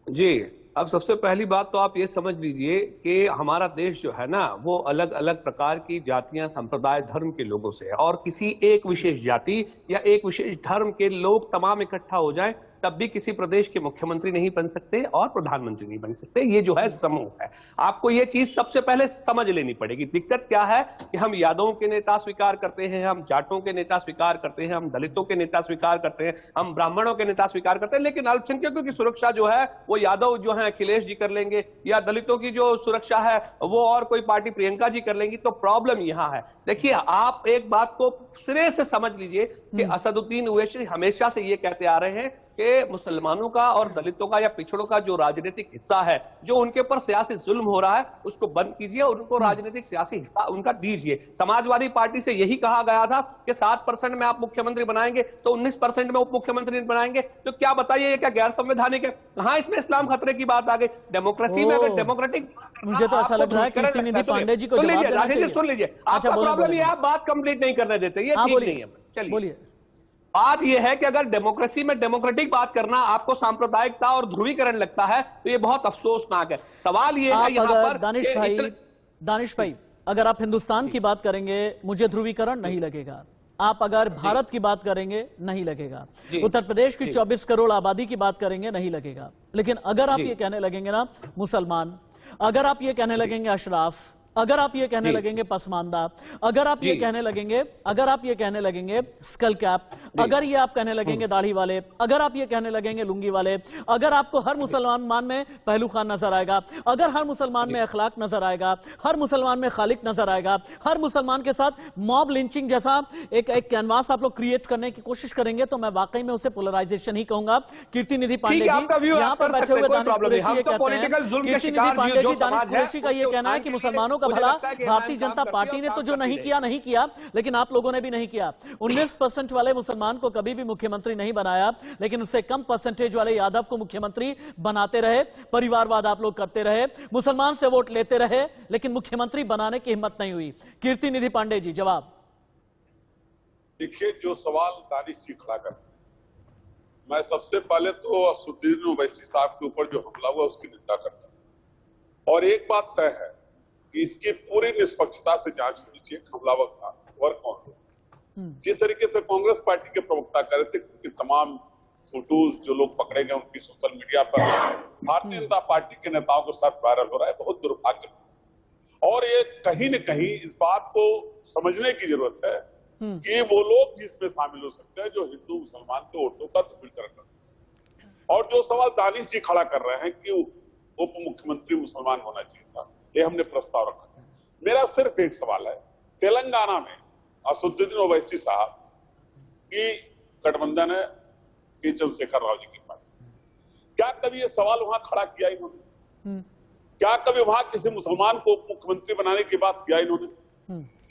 जी। अब सबसे पहली बात तो आप ये समझ लीजिए कि हमारा देश जो है ना, वो अलग अलग प्रकार की जातियां, संप्रदाय, धर्म के लोगों से है, और किसी एक विशेष जाति या एक विशेष धर्म के लोग तमाम इकट्ठा हो जाएं तब भी किसी प्रदेश के मुख्यमंत्री नहीं बन सकते और प्रधानमंत्री नहीं बन सकते। ये जो है समूह है। आपको ये चीज सबसे पहले समझ लेनी पड़ेगी। दिक्कत क्या है कि हम यादवों के नेता स्वीकार करते हैं, हम जाटों के नेता स्वीकार करते हैं, हम दलितों के नेता स्वीकार करते हैं, हम ब्राह्मणों के नेता स्वीकार करते हैं, लेकिन अल्पसंख्यकों की सुरक्षा जो है वो यादव जो है अखिलेश जी कर लेंगे, या दलितों की जो सुरक्षा है वो और कोई पार्टी प्रियंका जी कर लेंगी। तो प्रॉब्लम यहां है। देखिए, आप एक बात को सिरे से समझ लीजिए कि असदुद्दीन ओवैसी हमेशा से ये कहते आ रहे हैं कि मुसलमानों का और दलितों का या पिछड़ों का जो राजनीतिक हिस्सा है, जो उनके ऊपर सियासी जुल्म हो रहा है, उसको बंद कीजिए और उनको राजनीतिक सियासी हिस्सा उनका दीजिए। समाजवादी पार्टी से यही कहा गया था कि 7% में आप मुख्यमंत्री बनाएंगे तो 19% में उप मुख्यमंत्री बनाएंगे। तो क्या बताइए, ये क्या गैर संवैधानिक है? कहां इसमें इस्लाम खतरे की बात आ गई? डेमोक्रेसी में अगर डेमोक्रेटिक, मुझे तो ऐसा लग रहा है कि कीर्तिनिधि पांडे जी को जवाब देना चाहिए। सुन लीजिए, आपका प्रॉब्लम ये आप बात कंप्लीट नहीं करने देते, ये ठीक नहीं है। चलिए बोलिए। बात यह है कि अगर डेमोक्रेसी में डेमोक्रेटिक बात करना आपको सांप्रदायिकता और ध्रुवीकरण लगता है तो ये बहुत अफसोसनाक है। सवाल ये है यहाँ पर दानिश भाई, अगर आप हिंदुस्तान की बात करेंगे मुझे ध्रुवीकरण नहीं लगेगा। आप अगर भारत की बात करेंगे नहीं लगेगा, उत्तर प्रदेश की 24 करोड़ आबादी की बात करेंगे नहीं लगेगा। लेकिन अगर आप ये कहने लगेंगे ना मुसलमान, अगर आप ये कहने लगेंगे अशराफ, अगर आप ये कहने लगेंगे पसमानदा, अगर आप ये कहने लगेंगे स्कल कैप, अगर ये आप कहने लगेंगे दाढ़ी वाले, अगर आप ये कहने लगेंगे लुंगी वाले, अगर आपको हर मुसलमान में पहलू खान नजर आएगा, अगर हर मुसलमान में अखलाक नजर आएगा, हर मुसलमान में खालिक नजर आएगा, हर मुसलमान के साथ मॉब लिंचिंग जैसा एक कैनवास आप लोग क्रिएट करने की कोशिश करेंगे, तो मैं वाकई में उसे पोलराइजेशन ही कहूंगा। कीर्ति निधि पांडे जी यहाँ पर बैठे हुए दानिश कुरैशी ये कहते हैं, कीर्ति निधि पांडे जी, दानिश कुरैशी का ये कहना है कि मुसलमानों का भला भारतीय जनता पार्टी ने तो जो नहीं किया, लेकिन आप लोगों ने भी नहीं किया। 19% वाले मुसलमान को कभी भी मुख्यमंत्री नहीं बनाया, लेकिन उससे कम परसेंटेज वाले यादव को मुख्यमंत्री बनाते रहे, परिवारवाद आप लोग करते रहे, मुसलमान से वोट लेते रहे, लेकिन मुख्यमंत्री बनाने की हिम्मत नहीं हुई। कीर्ति निधि पांडे जी जवाब। देखिए, जो सवाल दानिश जी खड़ा कर, मैं सबसे पहले तो असदुद्दीन ओवैसी साहब के ऊपर जो हमला हुआ उसकी निंदा करता हूं, और एक बात तय है कि इसकी पूरी निष्पक्षता से जांच होनी चाहिए। हमलावर कौन हो? जिस तरीके से कांग्रेस पार्टी के प्रवक्ता कर रहे थे कि तमाम फोटोज जो लोग पकड़े गए उनकी सोशल मीडिया पर भारतीय जनता पार्टी के नेताओं के साथ वायरल हो रहा है, बहुत दुर्भाग्य है। और ये कहीं न कहीं इस बात को समझने की जरूरत है कि वो लोग भी इसमें शामिल हो सकते हैं जो हिंदू मुसलमान के वोटों का ध्रुवीकरण करते हैं। और जो सवाल दानिश जी खड़ा कर रहे हैं कि उप मुख्यमंत्री मुसलमान होना चाहिए था, ये हमने प्रस्ताव रखा है। मेरा सिर्फ एक सवाल है, तेलंगाना में असदुद्दीन ओवैसी साहब की गठबंधन है के चंद्रशेखर राव जी की पार्टी, क्या कभी ये सवाल वहां खड़ा किया इन्होंने? क्या कभी वहां किसी मुसलमान को उप मुख्यमंत्री बनाने की बात किया इन्होंने?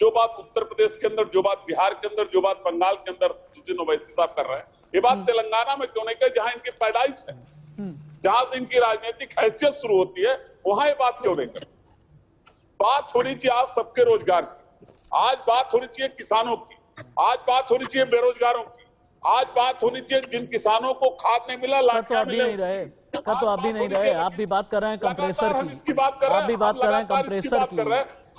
जो बात उत्तर प्रदेश के अंदर, जो बात बिहार के अंदर, जो बात बंगाल के अंदर असदुद्दीन ओवैसी साहब कर रहे हैं, ये बात तेलंगाना में क्यों नहीं कर, जहां इनकी पैदाइश है, जहां से इनकी राजनीतिक हैसियत शुरू होती है, वहां ये बात क्यों नहीं कर? बात होनी चाहिए आज सबके रोजगार की, आज बात होनी चाहिए किसानों की, आज बात होनी चाहिए बेरोजगारों की, आज बात होनी चाहिए जिन किसानों को खाद नहीं मिला, तो आप भी नहीं रहे, आप भी नहीं रहे, आप भी बात कर रहे हैं कंप्रेसर की, आप भी बात कर रहे हैं कंप्रेसर की।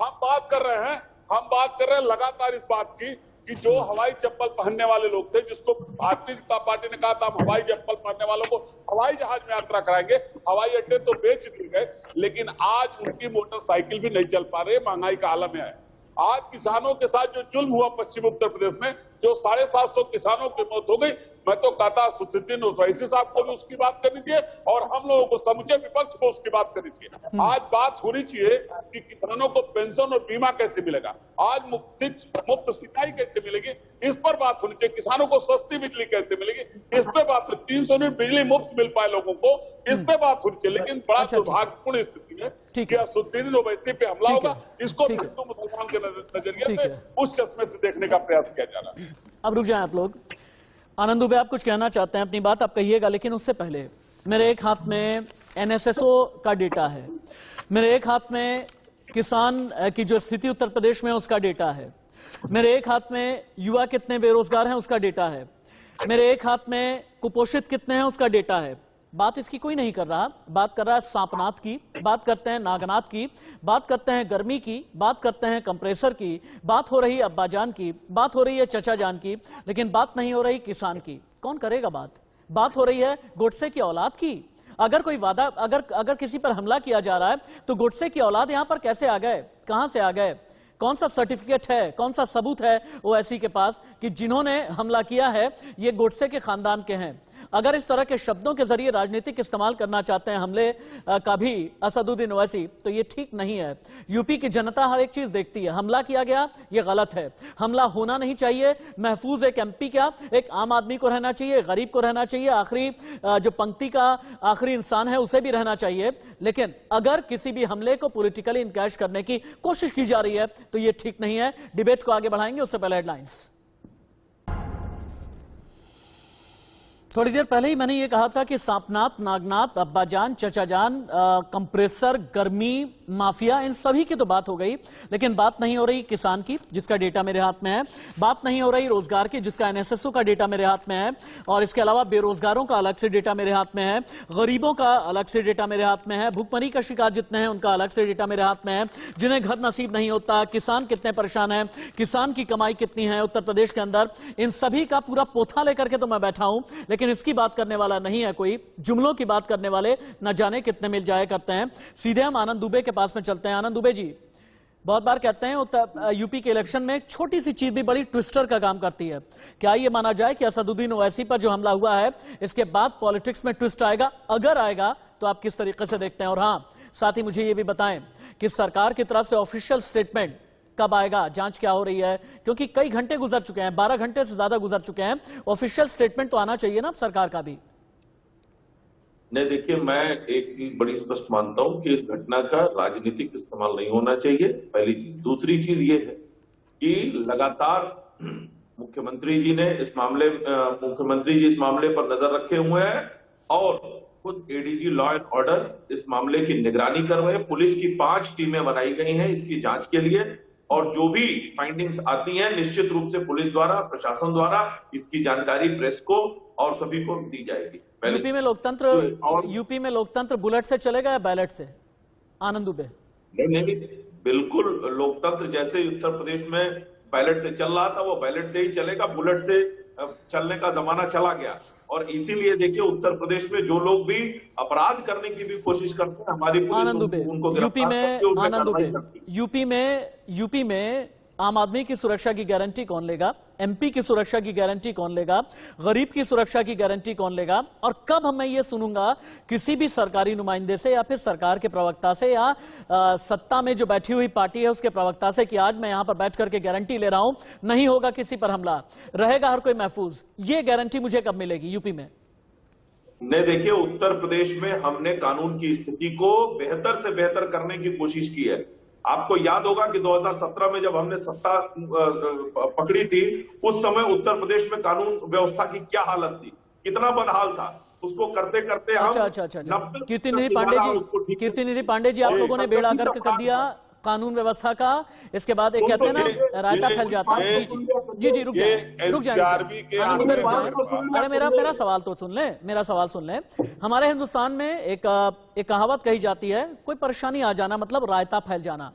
हम बात कर रहे हैं लगातार इस बात की कि जो हवाई चप्पल पहनने वाले लोग थे, जिसको भारतीय जनता पार्टी ने कहा था हम हवाई चप्पल पहनने वालों को हवाई जहाज में यात्रा कराएंगे, हवाई अड्डे तो बेच दिए गए, लेकिन आज उनकी मोटरसाइकिल भी नहीं चल पा रही, महंगाई का आलम है। आज किसानों के साथ जो जुल्म हुआ पश्चिम उत्तर प्रदेश में, जो 750 किसानों की मौत हो गई, मैं तो कहता असदुद्दीन ओवैसी साहब को भी उसकी बात करनी चाहिए और हम लोगों को, समूचे विपक्ष को उसकी बात करनी चाहिए। आज बात होनी चाहिए कि किसानों को पेंशन और बीमा कैसे मिलेगा, आज मुफ्त सिंचाई कैसे मिलेगी, इस पर बात होनी चाहिए। किसानों को सस्ती बिजली कैसे मिलेगी, इस पे बात होनी, 300 यूनिट बिजली मुफ्त मिल पाए लोगों को, इस पे बात होनी चाहिए। लेकिन बड़ा दुर्भाग्यपूर्ण स्थिति है कि असदुद्दीन ओवैसी पे हमला होगा, इसको हिंदू मुसलमान के नजरिए से उस चश्मे से देखने का प्रयास किया जा रहा है। अब रुक जाएं आप लोग। आनंद दुबे, आप कुछ कहना चाहते हैं, अपनी बात आप कहिएगा, लेकिन उससे पहले मेरे एक हाथ में एनएसएसओ का डेटा है, मेरे एक हाथ में किसान की जो स्थिति उत्तर प्रदेश में उसका डेटा है, मेरे एक हाथ में युवा कितने बेरोजगार हैं उसका डेटा है, मेरे एक हाथ में कुपोषित कितने हैं उसका डेटा है। बात इसकी कोई नहीं कर रहा, बात कर रहा है सांपनाथ की, बात करते हैं नागनाथ की, बात करते हैं गर्मी की, बात करते हैं कंप्रेसर की, बात हो रही है अब्बाजान की, बात हो रही है चचा जान की, लेकिन बात नहीं हो रही किसान की। कौन करेगा बात? बात हो रही है गोडसे की औलाद की। अगर कोई वादा, अगर किसी पर हमला किया जा रहा है तो गोडसे की औलाद यहां पर कैसे आ गए, कहां से आ गए? कौन सा सर्टिफिकेट है, कौन सा सबूत है ओवैसी के पास कि जिन्होंने हमला किया है ये गोडसे के खानदान के हैं? अगर इस तरह के शब्दों के जरिए राजनीतिक इस्तेमाल करना चाहते हैं हमले का भी असदुद्दीन ओवैसी, तो ये ठीक नहीं है। यूपी की जनता हर एक चीज देखती है, हमला किया गया ये गलत है, हमला होना नहीं चाहिए, महफूज एक एमपी क्या एक आम आदमी को रहना चाहिए, गरीब को रहना चाहिए, आखिरी जो पंक्ति का आखिरी इंसान है उसे भी रहना चाहिए। लेकिन अगर किसी भी हमले को पॉलिटिकली इनकैश करने की कोशिश की जा रही है तो ये ठीक नहीं है। डिबेट को आगे बढ़ाएंगे, उससे पहले हेडलाइंस। थोड़ी देर पहले ही मैंने ये कहा था कि सांपनाथ, नागनाथ, अब्बाजान, चचाजान, कंप्रेसर, गर्मी माफिया, इन सभी की तो बात हो गई, लेकिन बात नहीं हो रही किसान की जिसका डेटा मेरे हाथ में है, बात नहीं हो रही रोजगार की जिसका एनएसएसओ का डेटा मेरे हाथ में है, और इसके अलावा बेरोजगारों का अलग से डेटा मेरे हाथ में है, गरीबों का अलग से डेटा मेरे हाथ में है, भूखमरी का शिकार जितने हैं उनका अलग से डेटा मेरे हाथ में है, जिन्हें घर नसीब नहीं होता, किसान कितने परेशान है, किसान की कमाई कितनी है उत्तर प्रदेश के अंदर, इन सभी का पूरा पोथा लेकर के तो मैं बैठा हूं, लेकिन इसकी बात करने वाला नहीं है कोई। जुमलों की बात करने वाले न जाने कितने मिल जाया करते हैं। सीधे हम आनंद दुबे के पास में चलते हैं। आनंद दुबे जी, बहुत बार कहते हैं यूपी के इलेक्शन में एक छोटी सी चीज भी बड़ी ट्विस्टर का काम करती है। क्या ये माना जाए कि असदुद्दीन ओवैसी पर जो हमला हुआ है इसके बाद पॉलिटिक्स में ट्विस्ट आएगा? अगर आएगा तो आप किस तरीके से देखते हैं? और हाँ, साथ ही मुझे ये भी बताएं कि सरकार की तरफ से ऑफिशियल स्टेटमेंट कब आएगा, जांच क्या हो रही है? क्योंकि कई घंटे गुजर चुके हैं, 12 घंटे से ज्यादा गुजर चुके हैं, ऑफिशियल स्टेटमेंट तो आना चाहिए ना अब सरकार का भी। नहीं, देखिए, मैं एक चीज बड़ी स्पष्ट मानता हूं कि इस घटना का राजनीतिक इस्तेमाल नहीं होना चाहिए, पहली चीज। दूसरी चीज ये है कि लगातार मुख्यमंत्री जी इस मामले पर नजर रखे हुए हैं और खुद एडीजी लॉ एंड ऑर्डर इस मामले की निगरानी कर रहे हैं। पुलिस की 5 टीमें बनाई गई हैं इसकी जांच के लिए, और जो भी फाइंडिंग्स आती हैं निश्चित रूप से पुलिस द्वारा, प्रशासन द्वारा इसकी जानकारी प्रेस को और सभी को दी जाएगी। यूपी में लोकतंत्र बुलेट से चलेगा या बैलेट से? आनंद दुबे। नहीं, बिल्कुल लोकतंत्र जैसे उत्तर प्रदेश में बैलेट से चल रहा था वो बैलेट से ही चलेगा, बुलेट से चलने का जमाना चला गया। और इसीलिए देखिए, उत्तर प्रदेश में जो लोग भी अपराध करने की भी कोशिश करते हैं, हमारी पुलिस उनको यूपी में आम आदमी की सुरक्षा की गारंटी कौन लेगा? एमपी की सुरक्षा की गारंटी कौन लेगा? गरीब की सुरक्षा की गारंटी कौन लेगा? और कब मैं ये सुनूंगा किसी भी सरकारी नुमाइंदे से या फिर सरकार के प्रवक्ता से या सत्ता में जो बैठी हुई पार्टी है उसके प्रवक्ता से कि आज मैं यहां पर बैठ करके गारंटी ले रहा हूं, नहीं होगा किसी पर हमला, रहेगा हर कोई महफूज? ये गारंटी मुझे कब मिलेगी यूपी में? नहीं, देखिए, उत्तर प्रदेश में हमने कानून की स्थिति को बेहतर से बेहतर करने की कोशिश की है। आपको याद होगा कि 2017 में जब हमने सत्ता पकड़ी थी, उस समय उत्तर प्रदेश में कानून व्यवस्था की क्या हालत थी, कितना बदहाल था। उसको करते करते हम कीर्तिनिधि पांडे जी, आप लोगों ने बेड़ा गर्क कर दिया कानून व्यवस्था का। इसके बाद एक कहते हैं ना रायता फैल जाता है। जी रुक जाए। अरे मेरा सवाल तो सुन ले, मेरा सवाल सुन ले। हमारे हिंदुस्तान में एक कहावत कही जाती है, कोई परेशानी आ जाना मतलब रायता फैल जाना।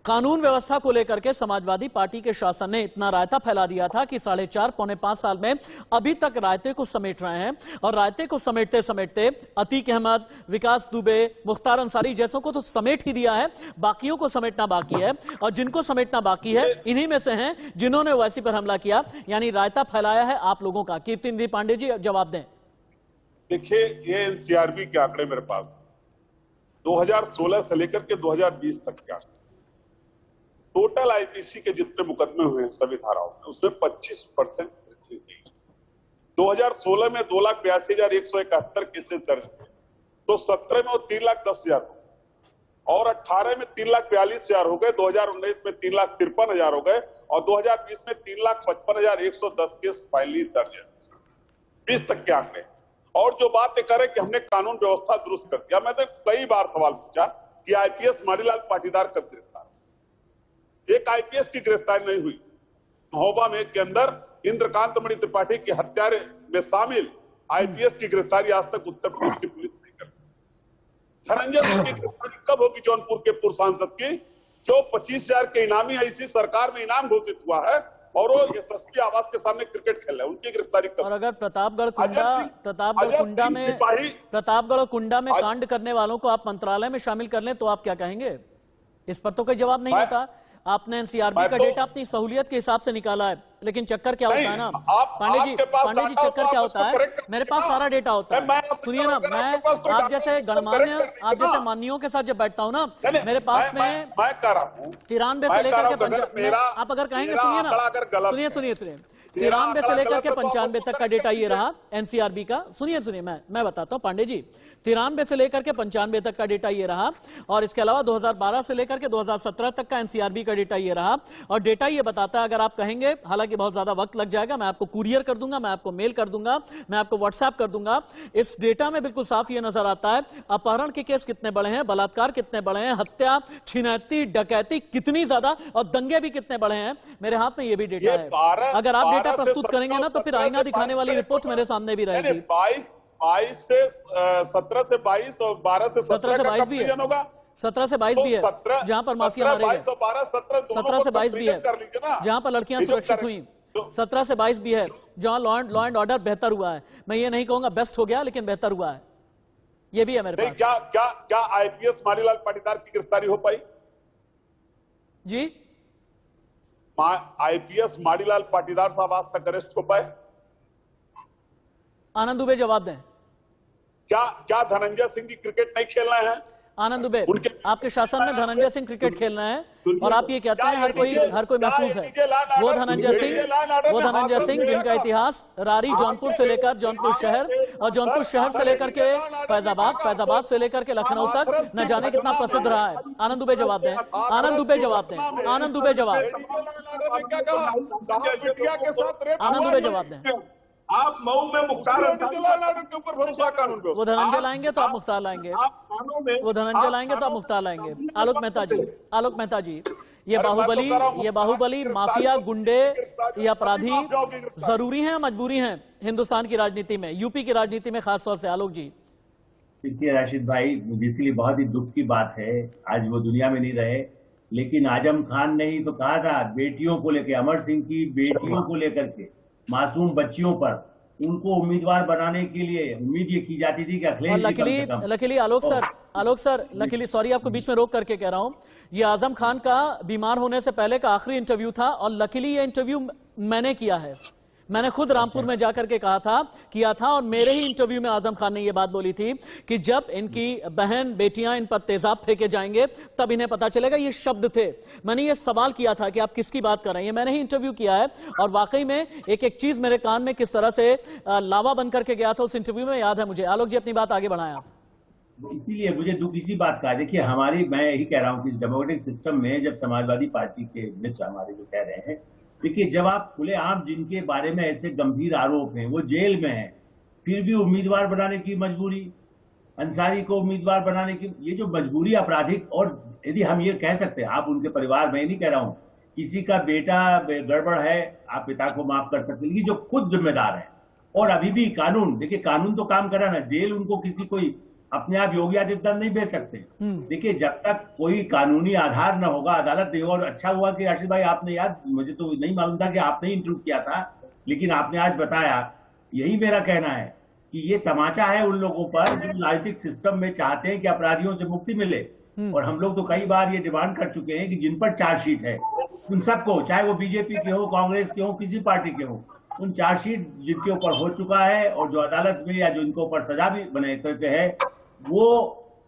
कानून व्यवस्था को लेकर के समाजवादी पार्टी के शासन ने इतना रायता फैला दिया था कि 4.5 पौने 5 साल में अभी तक रायते को समेट रहे हैं। और रायते को समेटते समेटते अतीक अहमद, विकास दुबे, मुख्तार अंसारी जैसों को तो समेट ही दिया है, बाकियों को समेटना बाकी है। और जिनको समेटना बाकी है इन्हीं में से हैं जिन्होंने ओवैसी पर हमला किया, यानी रायता फैलाया है आप लोगों का। कीर्तिनिधि पांडे जी जवाब दें। देखिए, ये एनसीआरबी के आंकड़े मेरे पास 2016 से लेकर के 2020 तक के आंकड़े, टोटल आईपीसी के जितने मुकदमे हुए हैं सभी धाराओं में, उसमें 25% वृद्धि हुई। 2016 में 2,82,171 केसेस दर्ज हुए, तो 17 में वो 3,10,000 और 18 में 3,42,000 हो गए, 2019 में 3,53,000 हो गए और 2020 में 3,55,110 केस फाइनली दर्ज है। 20 तक के आंकड़े। और जो बात कर रहे कि हमने कानून व्यवस्था दुरुस्त कर दिया, मैंने कई बार सवाल पूछा कि आईपीएस माणीलाल पाटीदार कब गिरफ्तार? एक आईपीएस की गिरफ्तारी नहीं हुई। महोबा में के अंदर इंद्रकांत मणि त्रिपाठी की हत्या में शामिल आईपीएस की गिरफ्तारी आज तक उत्तर प्रदेश की पुलिस नहीं कर पाई। धनंजय सिंह की गिरफ्तारी कब होगी जौनपुर के पूर्व सांसद की, जो 25,000 के इनामी इसी सरकार में इनाम घोषित हुआ है और वो एसएसपी आवास के सामने क्रिकेट खेल रहे हैं, उनकी गिरफ्तारी कब? और अगर प्रतापगढ़ कुंडा में कांड करने वालों को आप मंत्रालय में शामिल कर लें तो आप क्या कहेंगे? इस पर तो कोई जवाब नहीं होता। आपने एनसीआरबी का डेटा अपनी सहूलियत के हिसाब से निकाला है, लेकिन चक्कर क्या होता है ना पांडे जी चक्कर क्या होता है? मेरे पास सारा डेटा होता है। सुनिए ना, मैं आप जैसे गणमान्य, आप जैसे माननीयों के साथ जब बैठता हूँ ना, मेरे पास में 93 से लेकर के 95, आप अगर कहेंगे, सुनिए ना, सुनिए 93 से लेकर के 95 तक का डेटा ये रहा एनसीआरबी का। सुनिए मैं बताता हूँ पांडे जी, 93 से लेकर के 95 तक का डेटा ये रहा और इसके अलावा 2012 से लेकर के 2017 तक का एनसीआरबी का डेटा ये रहा। और डेटा ये बताता है, अगर आप कहेंगे, हालांकि बहुत ज्यादा वक्त लग जाएगा, मैं आपको कुरियर कर दूंगा, मैं आपको मेल कर दूंगा, मैं आपको व्हाट्सएप कर दूंगा। इस डेटा में बिल्कुल साफ ये नजर आता है अपहरण के केस कितने बड़े हैं, बलात्कार कितने बड़े हैं, हत्या, छिनैती, डकैती कितनी ज्यादा और दंगे भी कितने बड़े हैं। मेरे हाथ में ये भी डेटा है। अगर आप डेटा प्रस्तुत करेंगे ना तो फिर आईना दिखाने वाली रिपोर्ट मेरे सामने भी रहेगी। 22 से 17 से 22 और 12 से 17 से 22 भी है, 17 से 22 भी है जहां पर माफिया मारे गए, 17 से 22 भी है जहां पर लड़कियां सुरक्षित हुई, 17 से 22 भी है जहां लॉ एंड ऑर्डर बेहतर हुआ है। मैं ये नहीं कहूंगा बेस्ट हो गया, लेकिन बेहतर हुआ है, ये भी है मेरे पास। क्या आईपीएस माणीलाल पाटीदार की गिरफ्तारी हो पाई? जी आईपीएस माड़ीलाल पाटीदार साहब आज तक अरेस्ट हो पाए? आनंद दुबे जवाब दें। क्या धनंजय सिंह जी क्रिकेट नहीं खेल रहे हैं? आनंद दुबे, आपके शासन में धनंजय सिंह क्रिकेट खेल रहे हैं और आप ये कहते हैं हर कोई महफूज है। वो धनंजय सिंह जिनका इतिहास रारी जौनपुर से लेकर जौनपुर शहर और जौनपुर शहर से लेकर के फैजाबाद से लेकर के लखनऊ तक न जाने कितना प्रसिद्ध रहा है। आनंद दुबे जवाब दें। आनंद दुबे जवाब दें। आनंद दुबे जवाब दें। आप मऊ में मुख्तार के ऊपर भरोसा कानून पे, वो धनंजय लाएंगे तो आप मुख्तार लाएंगे, वो धनंजय लाएंगे तो आप मुख्तार लाएंगे। आलोक मेहता जी, ये बाहुबली माफिया गुंडे ये अपराधी जरूरी हैं मजबूरी हैं हिंदुस्तान की राजनीति में, यूपी की राजनीति में खासतौर से? आलोक जी। देखिए राशिद भाई, मुझे इसलिए बहुत ही दुख की बात है, आज वो दुनिया में नहीं रहे, लेकिन आजम खान ने ही तो कहा था बेटियों को लेकर, अमर सिंह की बेटियों को लेकर के, मासूम बच्चियों पर उनको उम्मीदवार बनाने के लिए उम्मीद ये की जाती थी कि अखिलेश लकीली आलोक सर लकीली सॉरी आपको बीच में रोक करके कह रहा हूं, ये आजम खान का बीमार होने से पहले का आखिरी इंटरव्यू था और लकीली ये इंटरव्यू मैंने किया है। मैंने खुद रामपुर में जाकर के किया था और मेरे ही इंटरव्यू में आजम खान ने ये बात बोली थी कि जब इनकी बहन बेटियां इन पर तेजाब फेंके जाएंगे तब इन्हें पता चलेगा। ये शब्द थे। मैंने ये सवाल किया था कि आप किसकी बात कर रहे हैं, ये मैंने ही इंटरव्यू किया है और वाकई में एक एक चीज मेरे कान में किस तरह से लावा बन करके गया था उस इंटरव्यू में, याद है मुझे। आलोक जी अपनी बात आगे बढ़ाएं आप। इसीलिए मुझे दुख इसी बात का है। देखिए मैं यही कह रहा हूँ कि इस डेमोक्रेटिक सिस्टम में जब समाजवादी पार्टी के मित्र हमारे जो कह रहे हैं, देखिए जब आप खुलेआम जिनके बारे में ऐसे गंभीर आरोप हैं वो जेल में हैं, फिर भी उम्मीदवार बनाने की मजबूरी, अंसारी को उम्मीदवार बनाने की ये जो मजबूरी आपराधिक, और यदि हम ये कह सकते हैं, आप उनके परिवार में नहीं कह रहा हूं, किसी का बेटा गड़बड़ है आप पिता को माफ कर सकते हैं, जो खुद जिम्मेदार है। और अभी भी कानून, देखिए कानून तो काम कर रहा है, जेल उनको किसी कोई अपने आप योगी आदित्यनाथ नहीं भेज सकते। देखिए जब तक कोई कानूनी आधार न होगा, अदालत नहीं। और अच्छा हुआ कि राशिद भाई आपने याद, मुझे तो नहीं मालूम था कि आपने इंटरव्यू किया था, लेकिन आपने आज बताया। यही मेरा कहना है कि ये तमाचा है उन लोगों पर जो राजनीतिक सिस्टम में चाहते हैं कि अपराधियों से मुक्ति मिले। और हम लोग तो कई बार ये डिमांड कर चुके हैं कि जिन पर चार्जशीट है उन सबको, चाहे वो बीजेपी के हो, कांग्रेस के हो, किसी पार्टी के हो, उन चार्जशीट जिनके ऊपर हो चुका है और जो अदालत में या जो इनके ऊपर सजा भी बने तरह से है, वो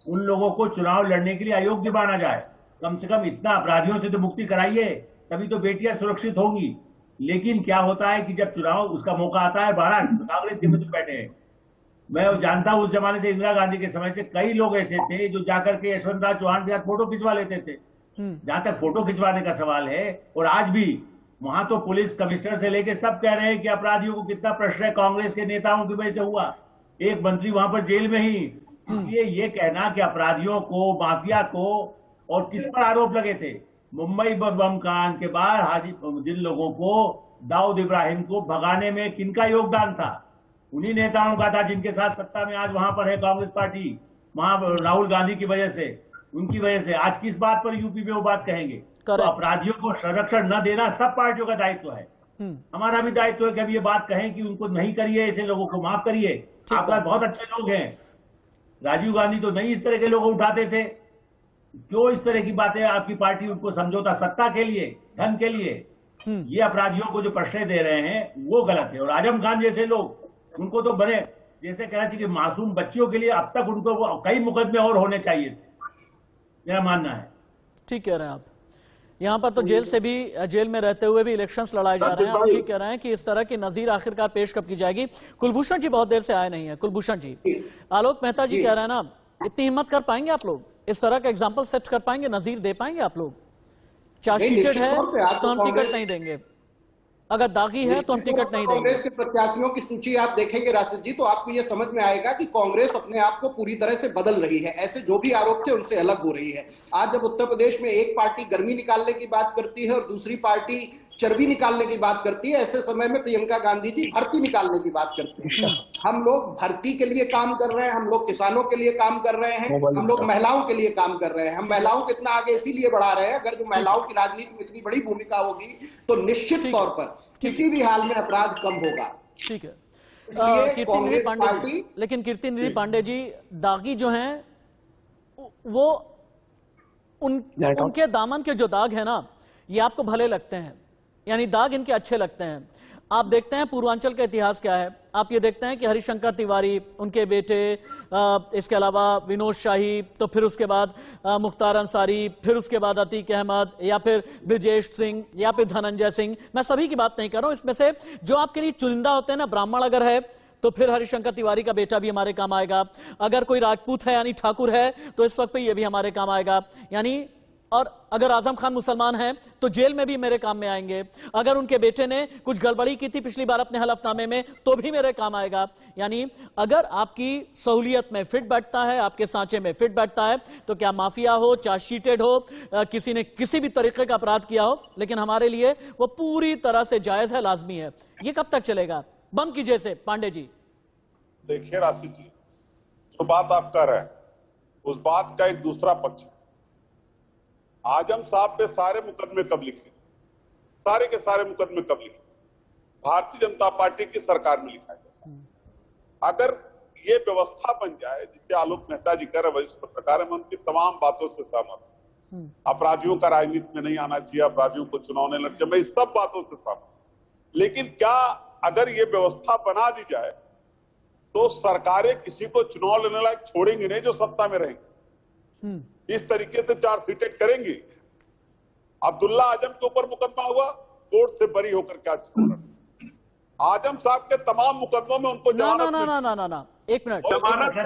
उन लोगों को चुनाव लड़ने के लिए अयोग्य माना जाए। कम से कम इतना अपराधियों से तो मुक्ति कराइए, तभी तो बेटियां सुरक्षित होंगी। लेकिन क्या होता है कि जब चुनाव उसका मौका आता है, 12 कांग्रेस के मित्र बैठे हैं, मैं जानता हूं उस जमाने से, इंदिरा गांधी के समय से कई लोग ऐसे थे जो जाकर के यशवंत राव चौहान के साथ फोटो खिंचवा लेते थे। जहां तक फोटो खिंचवाने का सवाल है, और आज भी वहां तो पुलिस कमिश्नर से लेकर सब कह रहे हैं कि अपराधियों को कितना प्रश्रय कांग्रेस के नेताओं की वजह से हुआ, एक मंत्री वहां पर जेल में ही। इसलिए ये कहना कि अपराधियों को, माफिया को, और किस पर आरोप लगे थे, मुंबई बम कांड के बाद जिन लोगों को, दाऊद इब्राहिम को भगाने में किनका योगदान था? उन्हीं नेताओं का था जिनके साथ सत्ता में आज वहां पर है कांग्रेस पार्टी, वहां राहुल गांधी की वजह से, उनकी वजह से। आज किस बात पर यूपी में वो बात कहेंगे? तो अपराधियों को संरक्षण न देना सब पार्टियों का दायित्व है। हमारा भी दायित्व है कि अब ये बात कहें कि उनको नहीं करिए, ऐसे लोगों को माफ करिए। आपका बहुत अच्छे लोग हैं, राजीव गांधी तो नहीं इस तरह के लोग उठाते थे। क्यों इस तरह की बातें आपकी पार्टी उनको समझौता, सत्ता के लिए, धन के लिए, ये अपराधियों को जो प्रश्रय दे रहे हैं वो गलत है। और आजम खान जैसे लोग, उनको तो बने जैसे कहना चाहिए कि मासूम बच्चियों के लिए अब तक उनको कई मुकदमे और होने चाहिए, मेरा मानना है। ठीक कह रहे हैं आप। यहाँ पर तो जेल में रहते हुए भी इलेक्शंस लड़ाए जा रहे हैं। आप ठीक कह रहे हैं कि इस तरह की नजीर आखिरकार पेश कब की जाएगी। कुलभूषण जी बहुत देर से आए नहीं है। कुलभूषण जी, आलोक मेहता जी कह रहे हैं ना, इतनी हिम्मत कर पाएंगे आप लोग? इस तरह का एग्जाम्पल सेट कर पाएंगे, नजीर दे पाएंगे आप लोग? चार्जशीटेड है तो हम टिकट नहीं देंगे, अगर दागी है तो हम टिकट नहीं देंगे। कांग्रेस के प्रत्याशियों की सूची आप देखेंगे राशिद जी, तो आपको यह समझ में आएगा कि कांग्रेस अपने आप को पूरी तरह से बदल रही है। ऐसे जो भी आरोप थे उनसे अलग हो रही है। आज जब उत्तर प्रदेश में एक पार्टी गर्मी निकालने की बात करती है और दूसरी पार्टी चर्बी निकालने की बात करती है, ऐसे समय में प्रियंका गांधी जी भर्ती निकालने की बात करती है। हम लोग भर्ती के लिए काम कर रहे हैं, हम लोग किसानों के लिए काम कर रहे हैं, हम लोग महिलाओं के लिए काम कर रहे हैं। हम महिलाओं को इतना आगे इसीलिए बढ़ा रहे हैं, अगर जो महिलाओं की राजनीति में इतनी बड़ी भूमिका होगी तो निश्चित तौर पर किसी भी हाल में अपराध कम होगा। ठीक है। कीर्तिनिधि पांडे जी, लेकिन कीर्तिनिधि पांडे जी, दागी जो हैं वो उनके दामन के जो दाग है ना, ये आपको भले लगते हैं, यानी दाग इनके अच्छे लगते हैं। आप देखते हैं पूर्वांचल का इतिहास क्या है, आप ये देखते हैं कि हरिशंकर तिवारी, उनके बेटे, इसके अलावा विनोद शाही, तो फिर उसके बाद मुख्तार अंसारी, फिर उसके बाद अतीक अहमद, या फिर ब्रजेश सिंह, या फिर धनंजय सिंह। मैं सभी की बात नहीं कर रहा हूं, इसमें से जो आपके लिए चुनिंदा होते हैं ना, ब्राह्मण अगर है तो फिर हरिशंकर तिवारी का बेटा भी हमारे काम आएगा, अगर कोई राजपूत है यानी ठाकुर है तो इस वक्त पे ये भी हमारे काम आएगा, यानी और अगर आजम खान मुसलमान है तो जेल में भी मेरे काम में आएंगे, अगर उनके बेटे ने कुछ गड़बड़ी की थी पिछली बार अपने हलफनामे में तो भी मेरे काम आएगा। यानी अगर आपकी सहूलियत में फिट बैठता है, आपके सांचे में फिट बैठता है, तो क्या माफिया हो, चार्जशीटेड हो, किसी ने किसी भी तरीके का अपराध किया हो, लेकिन हमारे लिए वो पूरी तरह से जायज है, लाजमी है। ये कब तक चलेगा? बंद कीजिए से पांडे जी। देखिए राशि जी, जो बात आप कर रहे हैं उस बात का एक दूसरा पक्ष है। आजम साहब पे सारे मुकदमे कब लिखे, सारे के सारे मुकदमे कब लिखे? भारतीय जनता पार्टी की सरकार में लिखा है। अगर ये व्यवस्था बन जाए जिससे आलोक मेहता जी कह रहे, वरिष्ठ पत्रकार है, मैं उनकी तमाम बातों से सहमत हूं। अपराधियों का राजनीति में नहीं आना चाहिए, अपराधियों को चुनाव नहीं लड़ना चाहिए, मैं इस सब बातों से सहमत हूं। लेकिन क्या अगर ये व्यवस्था बना दी जाए तो सरकारें किसी को चुनाव लड़ने लायक छोड़ेंगी नहीं जो सत्ता में रहेंगे, इस तरीके से चार्जशीटेड करेंगी। अब्दुल्ला आजम के ऊपर मुकदमा हुआ, कोर्ट से बरी होकर क्या आजम साहब के तमाम मुकदमों में उनको ना, एक मिनट,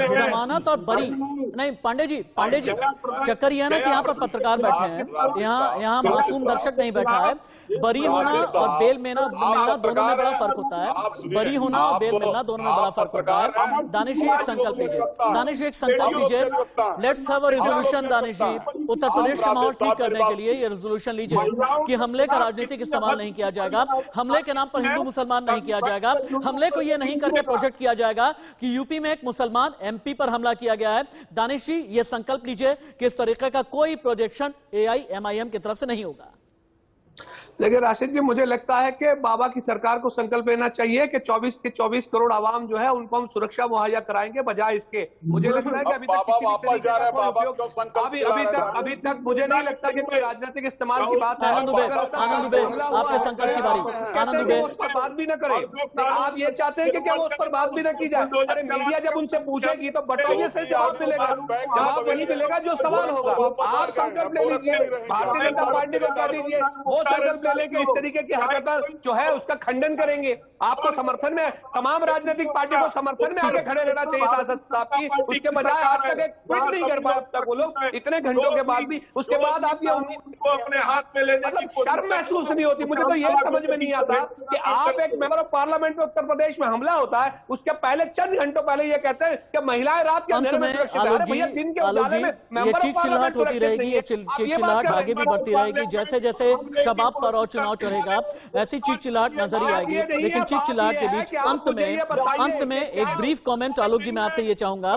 जमानत और बरी नहीं। पांडे जी चक्कर यह है ना कि यहाँ पर पत्रकार बैठे हैं, यहाँ मासूम दर्शक नहीं बैठा है। बरी होना और बेल मिलना दोनों में बड़ा फर्क होता है। बरी होना और बेल मिलना दोनों में बड़ा फर्क होता है। दानिश जी एक संकल्प लीजिए, let's have a resolution. Danish ji, Uttar Pradesh का माहौल ठीक करने के लिए ये रेजोल्यूशन लीजिए कि हमले का राजनीतिक इस्तेमाल नहीं किया जाएगा, हमले के नाम पर हिंदू मुसलमान नहीं किया जाएगा, हमले को ये नहीं करके प्रोजेक्ट किया जाएगा कि यूपी में एक मुसलमान एमपी पर हमला किया गया है। दानिश जी ये संकल्प लीजिए कि इस तरीके का कोई प्रोजेक्शन एआईएमआईएम की तरफ से नहीं होगा। देखिए राशिद जी, मुझे लगता है कि बाबा की सरकार को संकल्प लेना चाहिए कि 24 करोड़ आवाम जो है उनको हम सुरक्षा मुहैया कराएंगे, बजाय इसके मुझे लगता है कि अभी तक मुझे नहीं लगता कि कोई राजनीतिक इस्तेमाल की बात है। आनंद दुबे आपके संकल्प की बारी। आनंद दुबे उस पर बात भी न करें, आप ये चाहते हैं कि क्या वो उस पर बात भी न की जाए? अरे मीडिया जब उनसे पूछेगी तो बटोरिये से जवाब मिलेगा, जवाब वही मिलेगा जो सवाल होगा। आप संकल्प ले लीजिए, भारतीय जनता पार्टी को कह दीजिए वो संकल्प ले कि इस तरीके की हरकत जो है उसका खंडन करेंगे। आपको समर्थन में तमाम राजनीतिक पार्टी को समर्थन में आगे खड़े रहना चाहिए था साहब की, उसके बजाय आज तक एक ट्वीट नहीं कर पाए अब तक वो लोग, इतने घंटों के बाद भी। उसके बाद आप ये उम्मीद को अपने हाथ में लेने की शर्म महसूस नहीं होती? मुझे तो ये समझ में नहीं आता कि आप एक मेंबर ऑफ पार्लियामेंट में उत्तर प्रदेश में हमला होता है, उसके पहले चंद घंटों पहले ये कहते हैं कि महिलाएं रात के अंधेरे में सुरक्षित है। भैया दिन के उजाले में ये चिलचिलाहट होती रहेगी, ये चिलचिलाहट आगे भी बढ़ती रहेगी। जैसे जैसे शबाब पर और चुनाव चढ़ेगा ऐसी चिलचिलाहट नजर ही आएगी। लेकिन चिलचिलाहट के बीच अंत में एक ब्रीफ कमेंट आलोक जी मैं आपसे ये चाहूंगा,